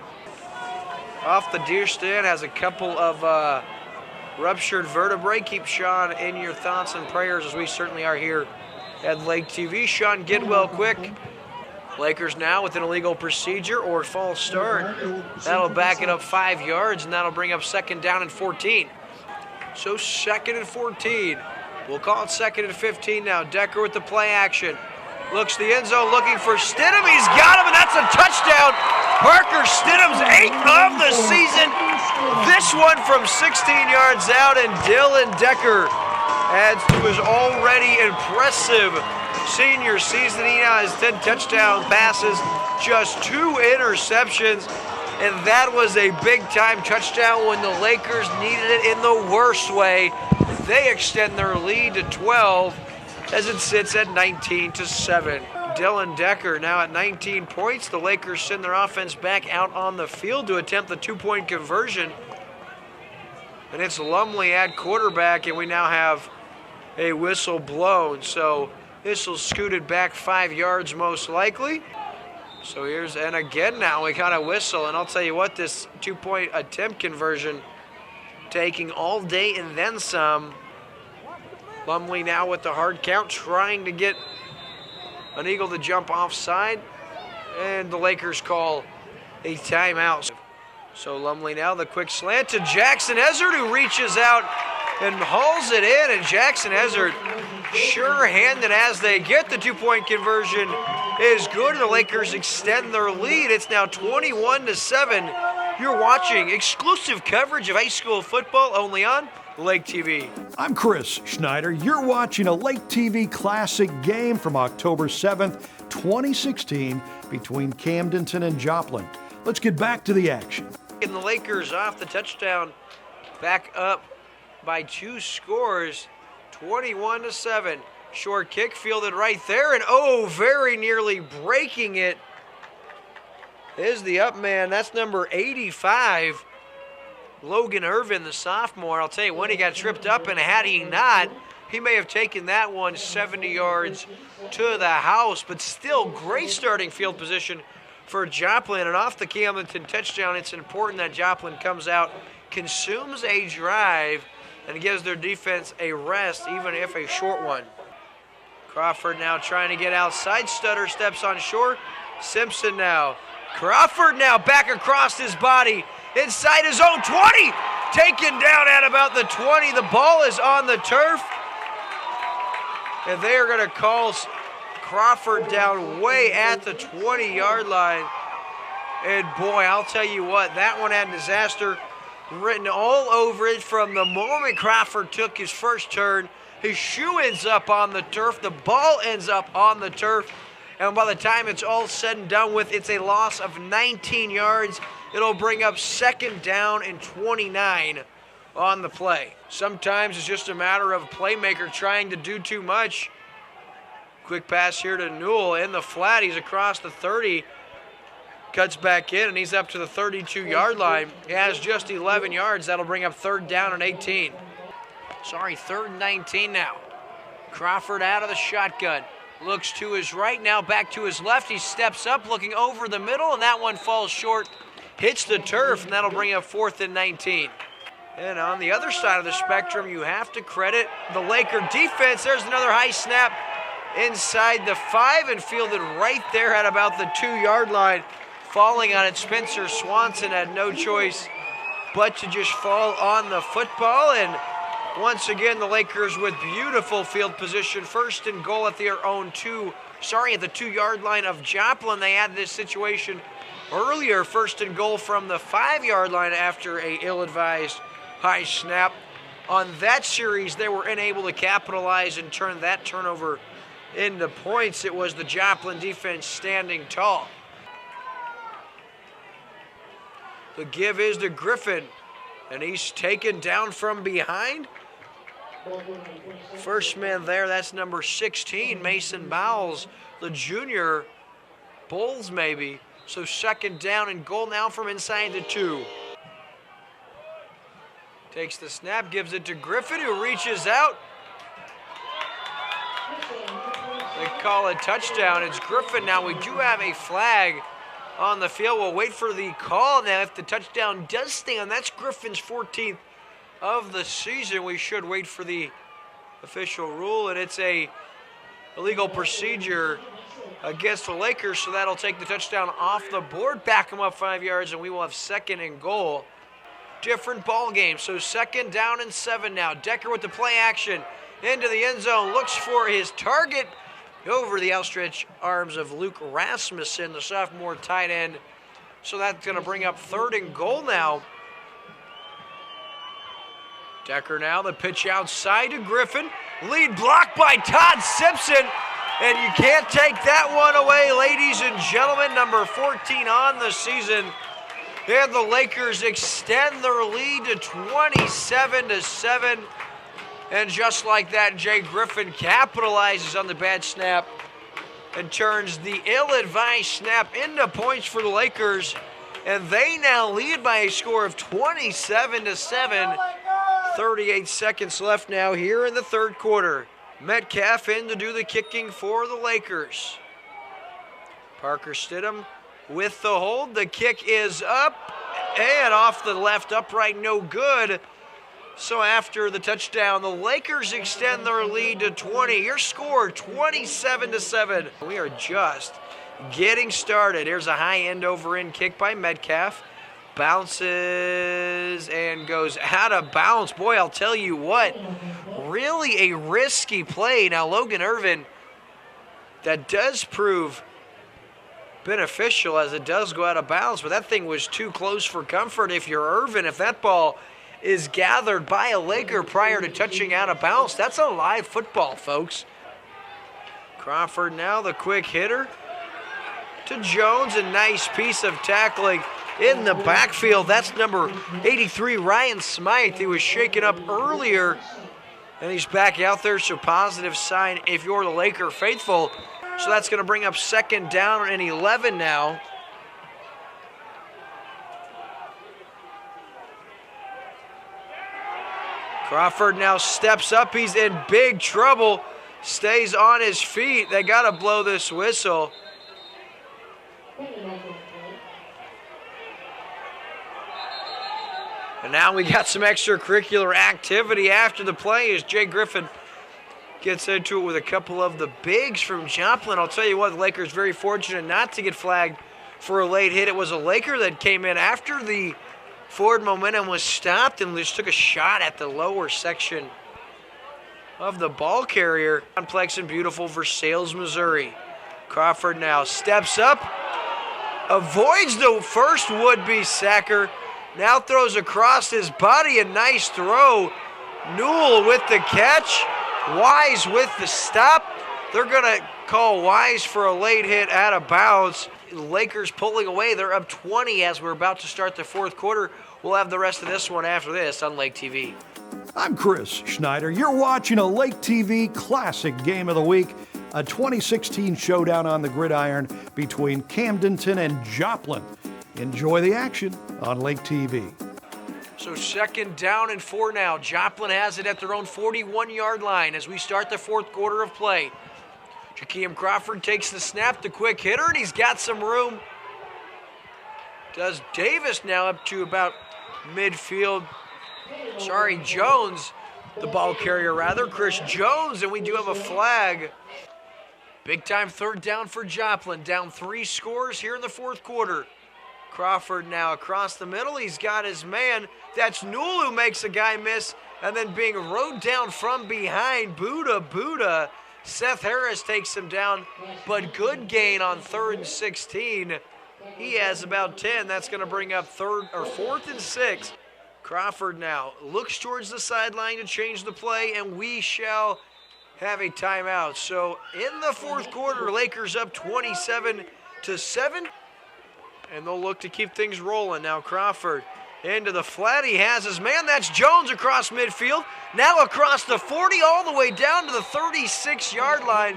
[SPEAKER 2] Off the deer stand, has a couple of ruptured vertebrae. Keep Sean in your thoughts and prayers, as we certainly are here at Lake TV. Sean, get well quick. Lakers now with an illegal procedure or false start. That'll back it up 5 yards, and that'll bring up 2nd down and 14. So 2nd and 14. We'll call it 2nd and 15 now. Decker with the play action. Looks the end zone looking for Stidham. He's got him, and that's a touchdown. Parker Stidham's 8th of the season. This one from 16 yards out, and Dylan Decker adds to his already impressive senior season. He now has 10 touchdown passes, just 2 interceptions, and that was a big-time touchdown when the Lakers needed it in the worst way. They extend their lead to 12 as it sits at 19-7. Dylan Decker now at 19 points. The Lakers send their offense back out on the field to attempt the 2-point conversion. And it's Lumley at quarterback, and we now have a whistle blown. So this will scoot it back 5 yards most likely. So and again now we got a whistle, and I'll tell you what, this 2-point attempt conversion taking all day and then some. Lumley now with the hard count, trying to get an Eagle to jump offside, and the Lakers call a timeout. So Lumley now the quick slant to Jackson Ezzard, who reaches out and hauls it in, and Jackson Ezzard, sure-handed as they get. The 2-point conversion is good, and the Lakers extend their lead. It's now 21-7. You're watching exclusive coverage of high school football only on Lake TV.
[SPEAKER 1] I'm Chris Schneider. You're watching a Lake TV Classic game from October 7th, 2016 between Camdenton and Joplin. Let's get back to the action.
[SPEAKER 2] And the Lakers off the touchdown, back up by 2 scores, 21-7. Short kick fielded right there, and oh, very nearly breaking it is the up man. That's number 85, Logan Irvin, the sophomore. I'll tell you, when he got tripped up, and had he not, he may have taken that one 70 yards to the house. But still, great starting field position for Joplin. And off the Camdenton touchdown, it's important that Joplin comes out, consumes a drive, and gives their defense a rest, even if a short one. Crawford now trying to get outside. Stutter steps on short. Simpson now. Crawford now back across his body inside his own 20. Taken down at about the 20. The ball is on the turf. And they are going to call Crawford down way at the 20-yard line. And boy, I'll tell you what, that one had disaster written all over it from the moment Crawford took his first turn. His shoe ends up on the turf. The ball ends up on the turf. And by the time it's all said and done with, it's a loss of 19 yards. It'll bring up 2nd down and 29 on the play. Sometimes it's just a matter of a playmaker trying to do too much. Quick pass here to Newell in the flat. He's across the 30. Cuts back in, and he's up to the 32-yard line. He has just 11 yards. That'll bring up 3rd down and 18. Sorry, 3rd and 19 now. Crawford out of the shotgun. Looks to his right, now back to his left. He steps up, looking over the middle, and that one falls short. Hits the turf, and that'll bring up 4th and 19. And on the other side of the spectrum, you have to credit the Laker defense. There's another high snap inside the 5 and fielded right there at about the 2-yard line. Falling on it, Spencer Swanson had no choice but to just fall on the football. And once again, the Lakers with beautiful field position. 1st and goal at their own at the 2-yard line of Joplin. They had this situation earlier. 1st and goal from the 5-yard line after a ill-advised high snap. On that series, they were unable to capitalize and turn that turnover into points. It was the Joplin defense standing tall. The give is to Griffin, and he's taken down from behind. First man there, that's number 16, Mason Bowles, the junior. Bulls maybe. So 2nd down and goal now from inside the 2. Takes the snap, gives it to Griffin, who reaches out. They call a touchdown. It's Griffin now. We do have a flag on the field. We'll wait for the call now. If the touchdown does stand, that's Griffin's 14th of the season. We should wait for the official rule, and it's a illegal procedure against the Lakers, so that'll take the touchdown off the board, back them up 5 yards, and we will have 2nd and goal. Different ball game, so 2nd down and 7 now. Decker with the play action into the end zone, looks for his target over the outstretched arms of Luke Rasmussen, the sophomore tight end. So that's going to bring up 3rd and goal now. Decker now, the pitch outside to Griffin. Lead blocked by Todd Simpson, and you can't take that one away, ladies and gentlemen. Number 14 on the season. And the Lakers extend their lead to 27-7. And just like that, Jay Griffin capitalizes on the bad snap and turns the ill-advised snap into points for the Lakers. And they now lead by a score of 27-7. 38 seconds left now here in the 3rd quarter. Metcalf in to do the kicking for the Lakers. Parker Stidham with the hold. The kick is up and off the left upright, no good. So after the touchdown, the Lakers extend their lead to 20. Your score, 27-7. We are just getting started. Here's a high end over end kick by Metcalf. Bounces and goes out of bounds. Boy, I'll tell you what, really a risky play. Now Logan Irvin, that does prove beneficial as it does go out of bounds, but that thing was too close for comfort if you're Irvin. If that ball is gathered by a Laker prior to touching out of bounds, that's a live football, folks. Crawford now, the quick hitter to Jones. A nice piece of tackling in the backfield. That's number 83, Ryan Smythe. He was shaken up earlier, and he's back out there, so positive sign if you're the Laker faithful. So that's going to bring up 2nd down and 11 now. Crawford now steps up. He's in big trouble. Stays on his feet. They got to blow this whistle. And now we got some extracurricular activity after the play as Jay Griffin gets into it with a couple of the bigs from Joplin. I'll tell you what, the Lakers very fortunate not to get flagged for a late hit. It was a Laker that came in after the forward momentum was stopped and just took a shot at the lower section of the ball carrier. Complex and beautiful Versailles, Missouri. Crawford now steps up, avoids the first would-be sacker, now throws across his body, a nice throw. Newell with the catch, Wise with the stop. They're going to call Wise for a late hit out of bounds. Lakers pulling away. They're up 20 as we're about to start the 4th quarter. We'll have the rest of this one after this on Lake TV.
[SPEAKER 1] I'm Chris Schneider. You're watching a Lake TV Classic Game of the Week. a 2016 showdown on the gridiron between Camdenton and Joplin. Enjoy the action on Lake TV.
[SPEAKER 2] So 2nd down and 4 now. Joplin has it at their own 41-yard line as we start the 4th quarter of play. Jakeem Crawford takes the snap, the quick hitter, and he's got some room. Does Davis now up to about midfield. Jones, the ball carrier rather, Chris Jones, and we do have a flag. Big time 3rd down for Joplin, down 3 scores here in the 4th quarter. Crawford now across the middle, he's got his man. That's Newell who makes a guy miss, and then being rode down from behind, Buddha. Seth Harris takes him down, but good gain on 3rd and 16. He has about 10, that's gonna bring up 4th and 6. Crawford now looks towards the sideline to change the play, and we shall have a timeout. So in the 4th quarter, Lakers up 27-7, and they'll look to keep things rolling. Now Crawford into the flat, he has his man, that's Jones across midfield, now across the 40 all the way down to the 36-yard line.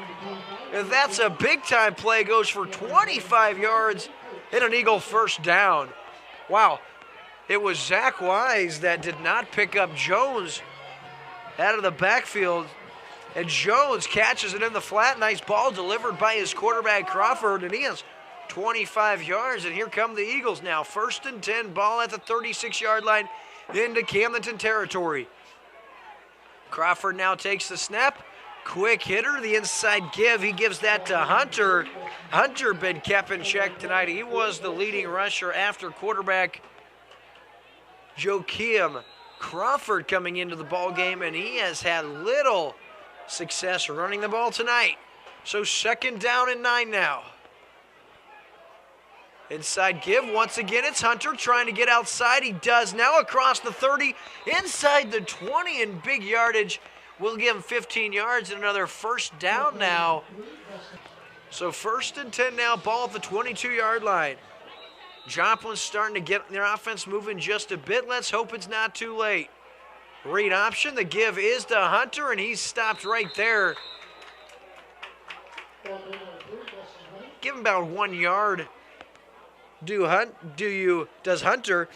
[SPEAKER 2] And that's a big time play, goes for 25 yards and an Eagle 1st down. Wow. It was Zach Wise that did not pick up Jones out of the backfield. And Jones catches it in the flat. Nice ball delivered by his quarterback, Crawford. And he has 25 yards. And here come the Eagles now. 1st and 10, ball at the 36-yard line into Camdenton territory. Crawford now takes the snap. Quick hitter, the inside give. He gives that to Hunter. Hunter been kept in check tonight. He was the leading rusher after quarterback Joakim Crawford coming into the ball game, and he has had little success running the ball tonight. So 2nd down and 9 now. Inside give, once again it's Hunter trying to get outside. He does now across the 30, inside the 20 in big yardage. We'll give him 15 yards and another 1st down now. So 1st and 10 now, ball at the 22-yard line. Joplin's starting to get their offense moving just a bit. Let's hope it's not too late. Read option, the give is to Hunter, and he's stopped right there. Give him about 1 yard. Does Hunter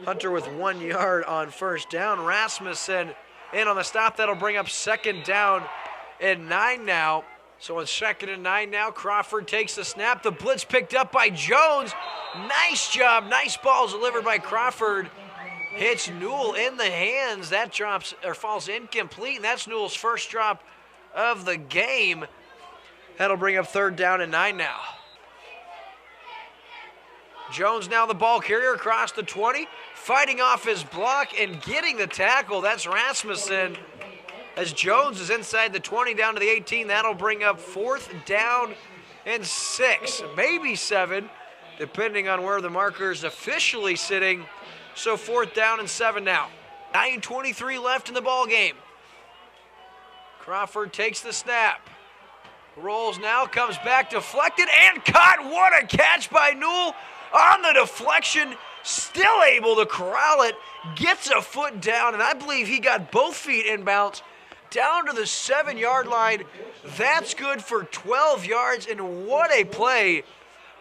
[SPEAKER 2] with 1 yard on 1st down. Rasmussen in on the stop. That'll bring up 2nd down and 9 now. So on 2nd and 9 now, Crawford takes the snap. The blitz picked up by Jones. Nice job. Nice ball delivered by Crawford. Hits Newell in the hands. That drops or falls incomplete, and that's Newell's 1st drop of the game. That'll bring up 3rd down and 9 now. Jones now the ball carrier across the 20, fighting off his block and getting the tackle. That's Rasmussen. As Jones is inside the 20 down to the 18, that'll bring up 4th down and 6, maybe 7, depending on where the marker is officially sitting. So 4th down and 7 now. 9:23 left in the ball game. Crawford takes the snap. Rolls now, comes back deflected and caught. What a catch by Newell on the deflection. Still able to corral it. Gets a foot down, and I believe he got both feet inbounds down to the 7-yard line. That's good for 12 yards, and what a play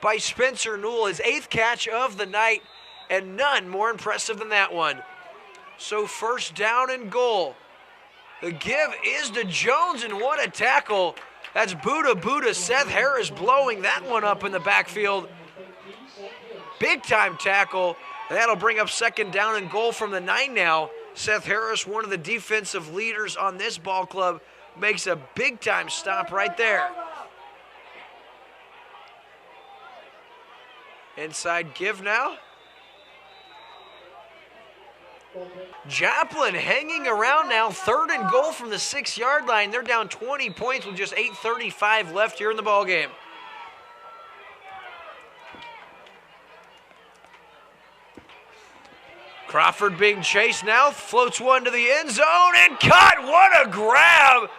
[SPEAKER 2] by Spencer Newell. His 8th catch of the night, and none more impressive than that one. So 1st down and goal. The give is to Jones, and what a tackle. That's Buddha. Seth Harris blowing that one up in the backfield. Big time tackle. That'll bring up 2nd down and goal from the 9 now. Seth Harris, one of the defensive leaders on this ball club, makes a big time stop right there. Inside give now. Joplin hanging around now, 3rd and goal from the 6-yard line. They're down 20 points with just 8:35 left here in the ball game. Crawford being chased now, floats one to the end zone and caught. What a grab.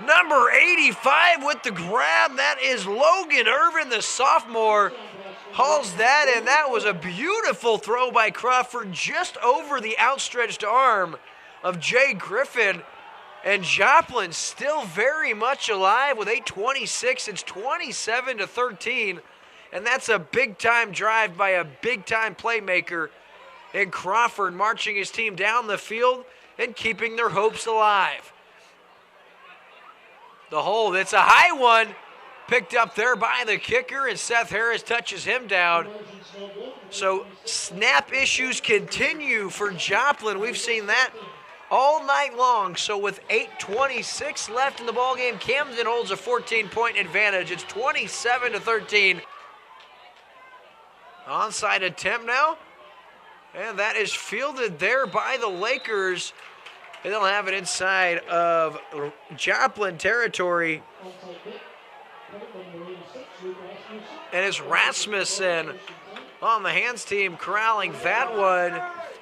[SPEAKER 2] Number 85 with the grab. That is Logan Irvin, the sophomore. Hauls that in. That was a beautiful throw by Crawford just over the outstretched arm of Jay Griffin. And Joplin still very much alive with 8:26. It's 27-13. And that's a big-time drive by a big-time playmaker in Crawford, marching his team down the field and keeping their hopes alive. The hold, it's a high one, picked up there by the kicker, and Seth Harris touches him down. So snap issues continue for Joplin. We've seen that all night long. So with 8:26 left in the ballgame, Camden holds a 14-point advantage. It's 27-13. Onside attempt now. And that is fielded there by the Lakers. And they'll have it inside of Joplin territory. And it's Rasmussen on the hands team corralling that one.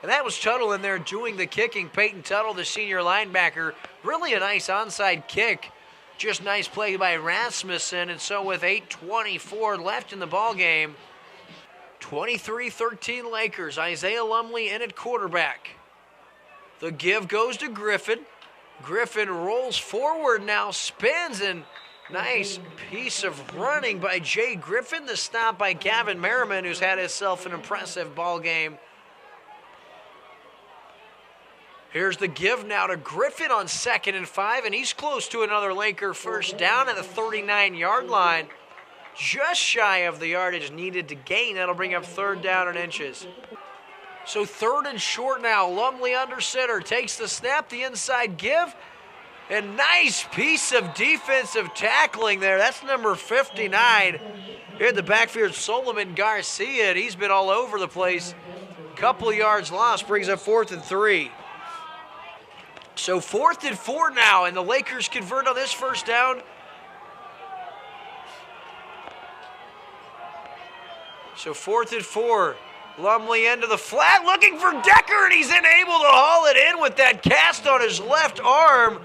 [SPEAKER 2] And that was Tuttle in there doing the kicking. Peyton Tuttle, the senior linebacker. Really a nice onside kick. Just nice play by Rasmussen. And so with 8:24 left in the ballgame, 23-13 Lakers. Isaiah Lumley in at quarterback. The give goes to Griffin. Griffin rolls forward now, spins, and nice piece of running by Jay Griffin. The stop by Gavin Merriman, who's had himself an impressive ball game. Here's the give now to Griffin on 2nd and 5, and he's close to another Laker first down at the 39-yard line. Just shy of the yardage needed to gain. That'll bring up 3rd down and inches. So 3rd and short now. Lumley under center, takes the snap, the inside give, and nice piece of defensive tackling there. That's number 59. Here in the backfield, Solomon Garcia, and he's been all over the place. Couple of yards lost, brings up 4th and 3. So 4th and 4 now, and the Lakers convert on this first down. So 4th and 4. Lumley into the flat, looking for Decker, and he's unable to haul it in with that cast on his left arm.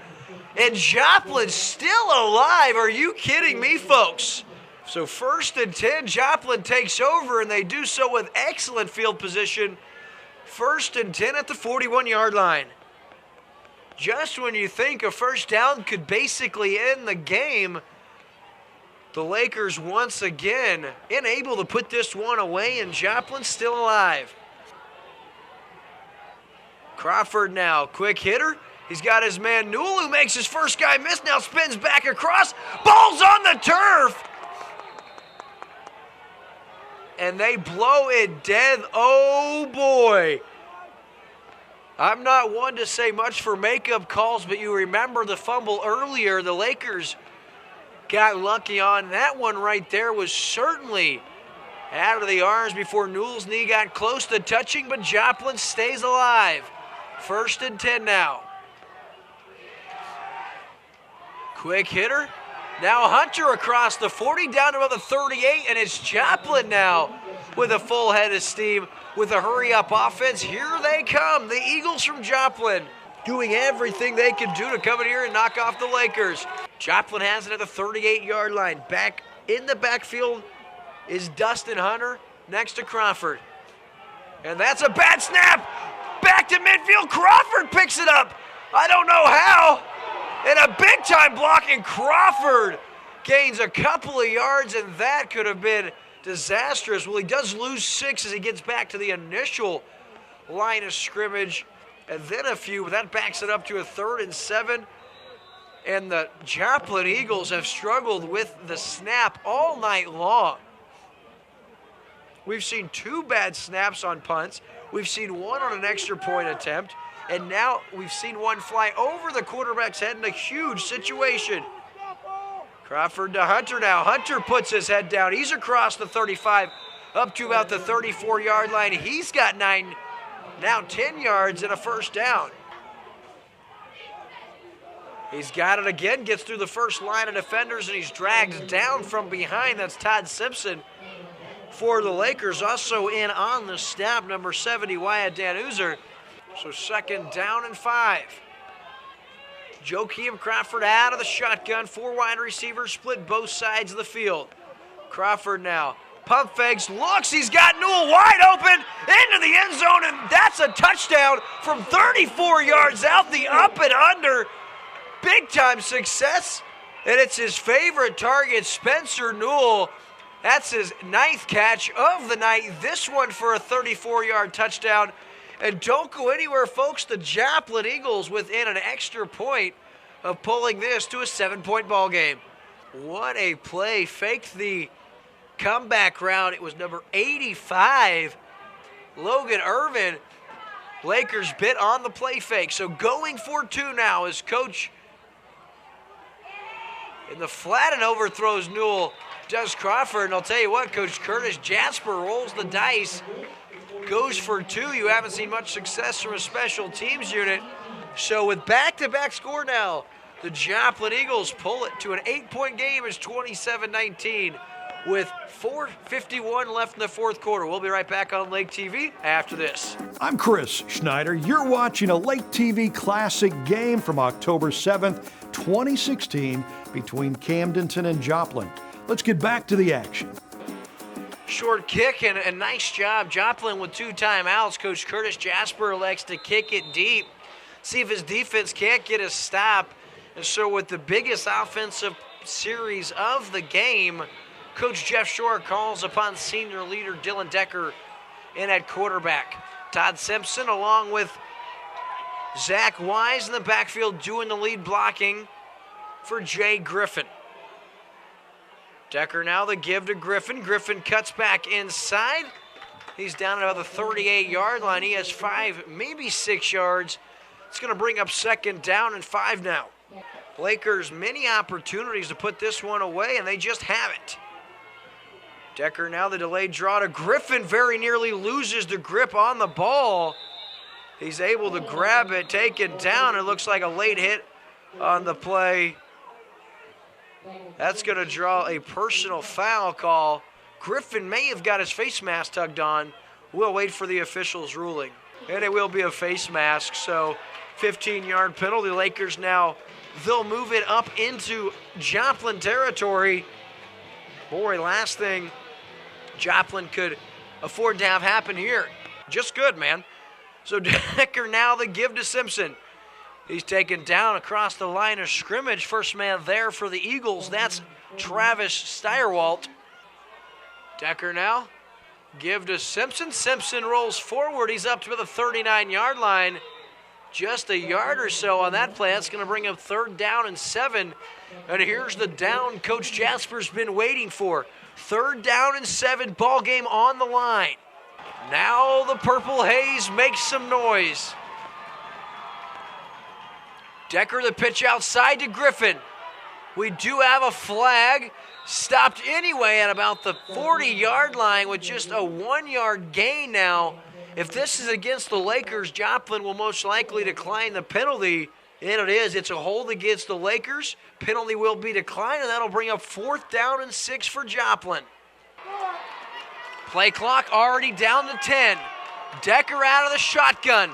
[SPEAKER 2] And Joplin's still alive. Are you kidding me, folks? So 1st and 10, Joplin takes over, and they do so with excellent field position. 1st and 10 at the 41-yard line. Just when you think a first down could basically end the game, the Lakers once again unable to put this one away, and Joplin's still alive. Crawford now, quick hitter. He's got his man Newell, who makes his first guy miss, now spins back across. Ball's on the turf! And they blow it dead. Oh boy. I'm not one to say much for makeup calls, but you remember the fumble earlier. The Lakers got lucky on that one right there. Was certainly out of the arms before Newell's knee got close to touching, but Joplin stays alive. 1st and 10 now. Quick hitter. Now Hunter across the 40 down to about the 38, and it's Joplin now with a full head of steam with a hurry-up offense. Here they come, the Eagles from Joplin, doing everything they can do to come in here and knock off the Lakers. Joplin has it at the 38-yard line. Back in the backfield is Dustin Hunter next to Crawford. And that's a bad snap. Back to midfield. Crawford picks it up. I don't know how. And a big-time block, and Crawford gains a couple of yards, and that could have been disastrous. Well, he does lose 6 as he gets back to the initial line of scrimmage, and then a few, but that backs it up to a 3rd and 7. And the Joplin Eagles have struggled with the snap all night long. We've seen 2 bad snaps on punts. We've seen 1 on an extra point attempt. And now we've seen 1 fly over the quarterback's head in a huge situation. Crawford to Hunter now. Hunter puts his head down. He's across the 35 up to about the 34-yard line. He's got 9, now 10 yards and a first down. He's got it again, gets through the first line of defenders, and he's dragged down from behind. That's Todd Simpson for the Lakers. Also in on the snap, number 70, Wyatt Danuser. So 2nd down and 5. Joakim Crawford out of the shotgun. 4 wide receivers split both sides of the field. Crawford now. Pump fakes, looks, he's got Newell wide open into the end zone, and that's a touchdown from 34 yards out, the up and under. big-time success, and it's his favorite target, Spencer Newell. That's his 9th catch of the night. This one for a 34-yard touchdown. And don't go anywhere, folks. The Joplin Eagles within an extra point of pulling this to a 7-point ball game. What a play. Faked the comeback route. It was number 85, Logan Irvin. Lakers bit on the play fake. So going for 2 now is Coach in the flat and overthrows Newell. Does Crawford, and I'll tell you what, Coach Curtis Jasper rolls the dice, goes for 2. You haven't seen much success from a special teams unit. So with back-to-back score now, the Joplin Eagles pull it to an 8-point game. It's 27-19 with 4:51 left in the fourth quarter. We'll be right back on Lake TV after this.
[SPEAKER 1] I'm Chris Schneider. You're watching a Lake TV Classic game from October 7th, 2016 between Camdenton and Joplin. Let's get back to the action.
[SPEAKER 2] Short kick and a nice job. Joplin with 2 timeouts. Coach Curtis Jasper elects to kick it deep. See if his defense can't get a stop. And so with the biggest offensive series of the game, Coach Jeff Shore calls upon senior leader Dylan Decker in at quarterback. Todd Simpson along with Zach Wise in the backfield doing the lead blocking for Jay Griffin. Decker now the give to Griffin. Griffin cuts back inside. He's down at about the 38-yard line. He has 5, maybe 6 yards. It's going to bring up 2nd down and 5 now. Lakers many opportunities to put this one away, and they just haven't. Decker now the delayed draw to Griffin. Very nearly loses the grip on the ball. He's able to grab it, take it down. It looks like a late hit on the play. That's going to draw a personal foul call. Griffin may have got his face mask tugged on. We'll wait for the officials' ruling. And it will be a face mask, so 15-yard penalty. Lakers now, they'll move it up into Joplin territory. Boy, last thing Joplin could afford to have happen here. Just good, man. So Decker now the give to Simpson. He's taken down across the line of scrimmage. First man there for the Eagles. That's Travis Steyerwalt. Decker now. Give to Simpson. Simpson rolls forward. He's up to the 39-yard line. Just a yard or so on that play. That's going to bring up 3rd down and 7. And here's the down Coach Jasper's been waiting for. 3rd down and 7. Ball game on the line. Now the Purple Haze makes some noise. Decker the pitch outside to Griffin. We do have a flag. Stopped anyway at about the 40-yard line with just a 1-yard gain now. If this is against the Lakers, Joplin will most likely decline the penalty. And it is. It's a hold against the Lakers. Penalty will be declined, and that'll bring up 4th down and 6 for Joplin. Play clock already down to 10. Decker out of the shotgun.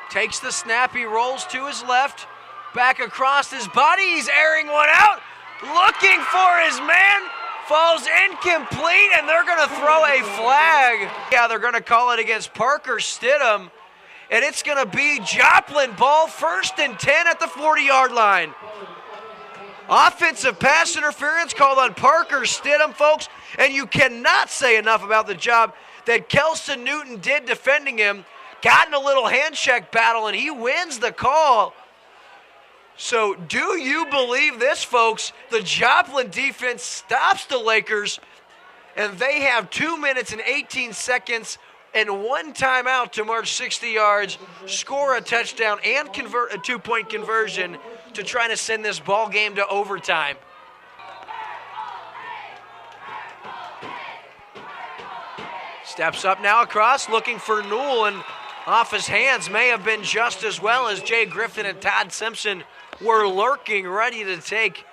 [SPEAKER 2] Takes the snap, he rolls to his left, back across his body, he's airing one out, looking for his man, falls incomplete, and they're going to throw a flag. Yeah, they're going to call it against Parker Stidham, and it's going to be Joplin ball, 1st and 10 at the 40-yard line. Offensive pass interference called on Parker Stidham, folks, and you cannot say enough about the job that Kelson Newton did defending him. Got in a little hand check battle, and he wins the call. So do you believe this, folks? The Joplin defense stops the Lakers, and they have 2 minutes and 18 seconds and 1 timeout to march 60 yards, score a touchdown, and convert a 2-point conversion to try to send this ball game to overtime. Steps up now across, looking for Newell, and off his hands may have been just as well as Jay Griffin and Todd Simpson were lurking, ready to take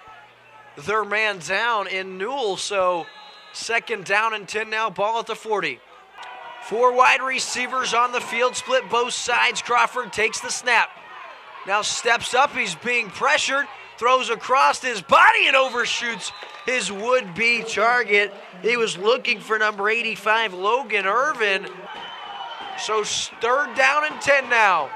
[SPEAKER 2] their man down in Newell. So 2nd down and 10 now, ball at the 40. 4 wide receivers on the field, split both sides. Crawford takes the snap. Now steps up, he's being pressured, throws across his body and overshoots his would-be target. He was looking for number 85, Logan Irvin. So 3rd down and 10 now.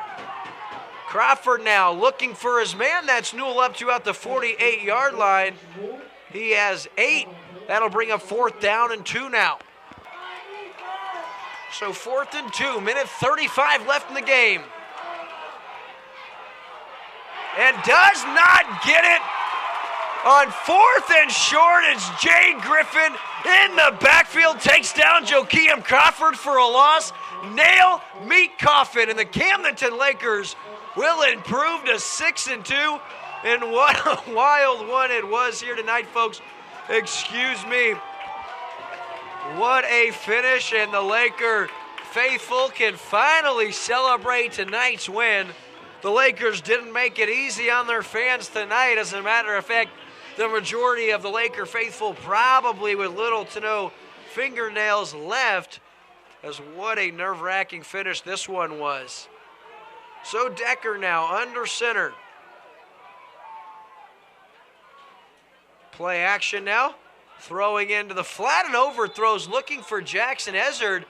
[SPEAKER 2] Crawford now looking for his man. That's Newell up to about the 48-yard line. He has 8. That'll bring up 4th down and 2 now. So 4th and 2, minute 35 left in the game. And does not get it. On 4th and short, it's Jay Griffin in the backfield, takes down Joakim Crawford for a loss. Nail, meet coffin, and the Camdenton Lakers will improve to 6-2. And what a wild one it was here tonight, folks. Excuse me. What a finish, and the Laker faithful can finally celebrate tonight's win. The Lakers didn't make it easy on their fans tonight. As a matter of fact, the majority of the Laker faithful probably with little to no fingernails left, as what a nerve-wracking finish this one was. So Decker now under center. Play action now. Throwing into the flat and overthrows, looking for Jackson Ezard.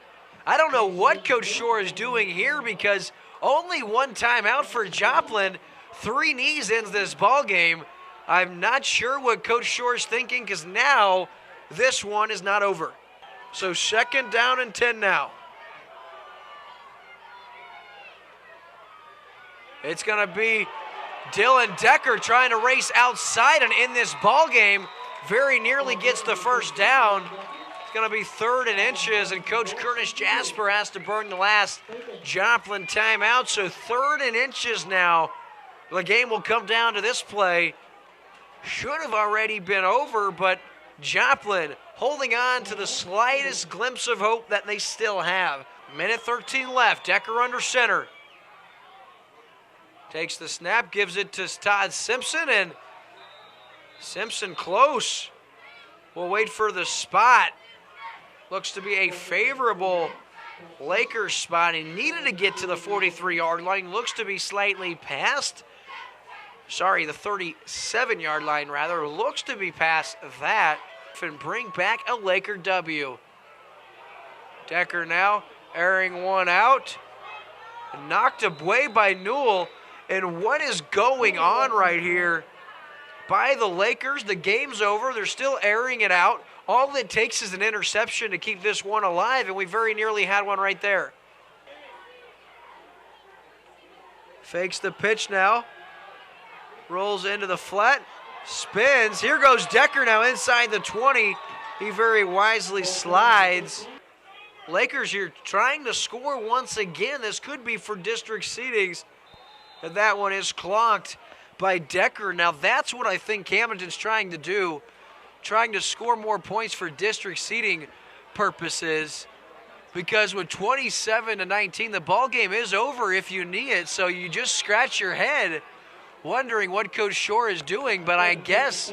[SPEAKER 2] I don't know what Coach Shore is doing here, because only one timeout for Joplin. 3 knees ends this ball game. I'm not sure what Coach Shore is thinking, because now this one is not over. So 2nd down and 10 now. It's going to be Dylan Decker trying to race outside, and in this ball game, very nearly gets the 1st down. It's going to be 3rd and inches, and Coach Curtis Jasper has to burn the last Joplin timeout. So 3rd and inches now. The game will come down to this play. Should have already been over, but Joplin holding on to the slightest glimpse of hope that they still have. Minute 13 left. Decker under center. Takes the snap, gives it to Todd Simpson, and Simpson close. We'll wait for the spot. Looks to be a favorable Lakers spot. He needed to get to the 43-yard line. Looks to be slightly past. Sorry, the 37-yard line, rather. Looks to be past that. And bring back a Laker W. Decker now airing one out. Knocked away by Newell. And what is going on right here by the Lakers? The game's over. They're still airing it out. All it takes is an interception to keep this one alive, and we very nearly had one right there. Fakes the pitch now. Rolls into the flat. Spins. Here goes Decker now inside the 20. He very wisely slides. Lakers here trying to score once again. This could be for district seedings. And that one is clocked by Decker. Now that's what I think Camdenton's trying to do. Trying to score more points for district seeding purposes. Because with 27-19, the ball game is over if you need it. So you just scratch your head wondering what Coach Shore is doing. But I guess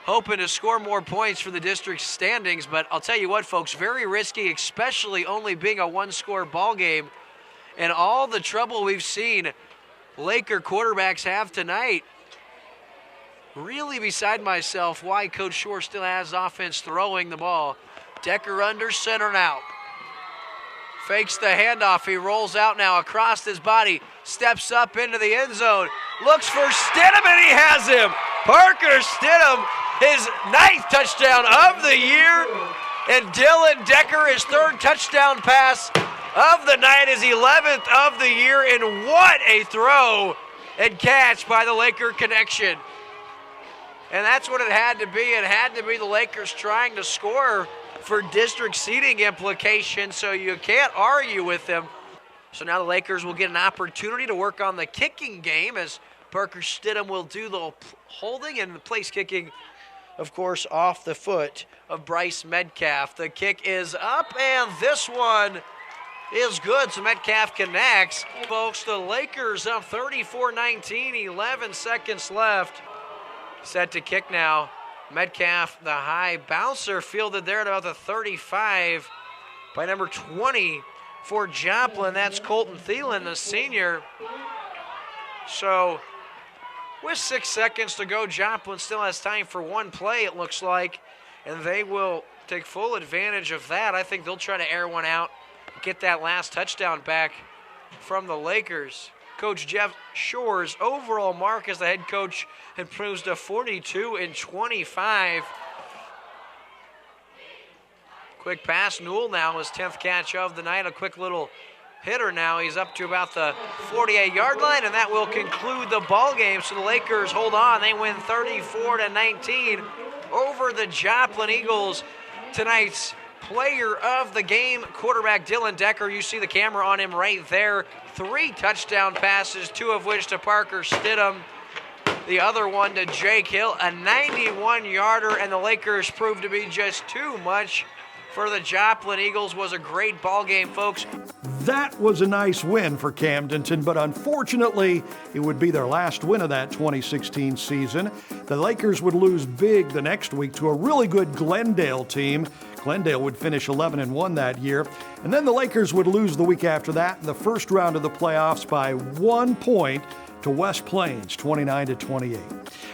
[SPEAKER 2] hoping to score more points for the district standings. But I'll tell you what, folks, very risky, especially only being a one-score ball game. And all the trouble we've seen Laker quarterbacks have tonight. Really beside myself why Coach Shore still has offense throwing the ball. Decker under center now. Fakes the handoff. He rolls out now across his body. Steps up into the end zone. Looks for Stidham, and he has him. Parker Stidham, his 9th touchdown of the year. And Dylan Decker, his 3rd touchdown pass of the night, his 11th of the year. And what a throw and catch by the Laker connection. And that's what it had to be. It had to be the Lakers trying to score for district seeding implications, so you can't argue with them. So now the Lakers will get an opportunity to work on the kicking game, as Parker Stidham will do the holding and the place kicking, of course, off the foot of Bryce Metcalf. The kick is up, and this one is good, so Metcalf connects. Folks, the Lakers up 34-19, 11 seconds left. Set to kick now. Metcalf, the high bouncer, fielded there at about the 35 by number 20 for Joplin. That's Colton Thielen, the senior. So with 6 seconds to go, Joplin still has time for one play, it looks like, and they will take full advantage of that. I think they'll try to air one out, get that last touchdown back from the Lakers. Coach Jeff Shore's overall mark as the head coach improves to 42-25. Quick pass. Newell now his 10th catch of the night. A quick little hitter now. He's up to about the 48-yard line, and that will conclude the ball game. So the Lakers hold on. They win 34-19 over the Joplin Eagles. Tonight's player of the game, quarterback Dylan Decker. You see the camera on him right there. 3 touchdown passes, 2 of which to Parker Stidham. The other one to Jake Hill, a 91-yarder, and the Lakers proved to be just too much for the Joplin Eagles. Was a great ball game, folks.
[SPEAKER 1] That was a nice win for Camdenton, but unfortunately, it would be their last win of that 2016 season. The Lakers would lose big the next week to a really good Glendale team. Glendale would finish 11-1 that year. And then the Lakers would lose the week after that in the first round of the playoffs by 1 point to West Plains, 29-28.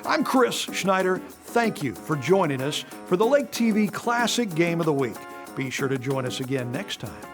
[SPEAKER 1] I'm Chris Schneider. Thank you for joining us for the Lake TV Classic Game of the Week. Be sure to join us again next time.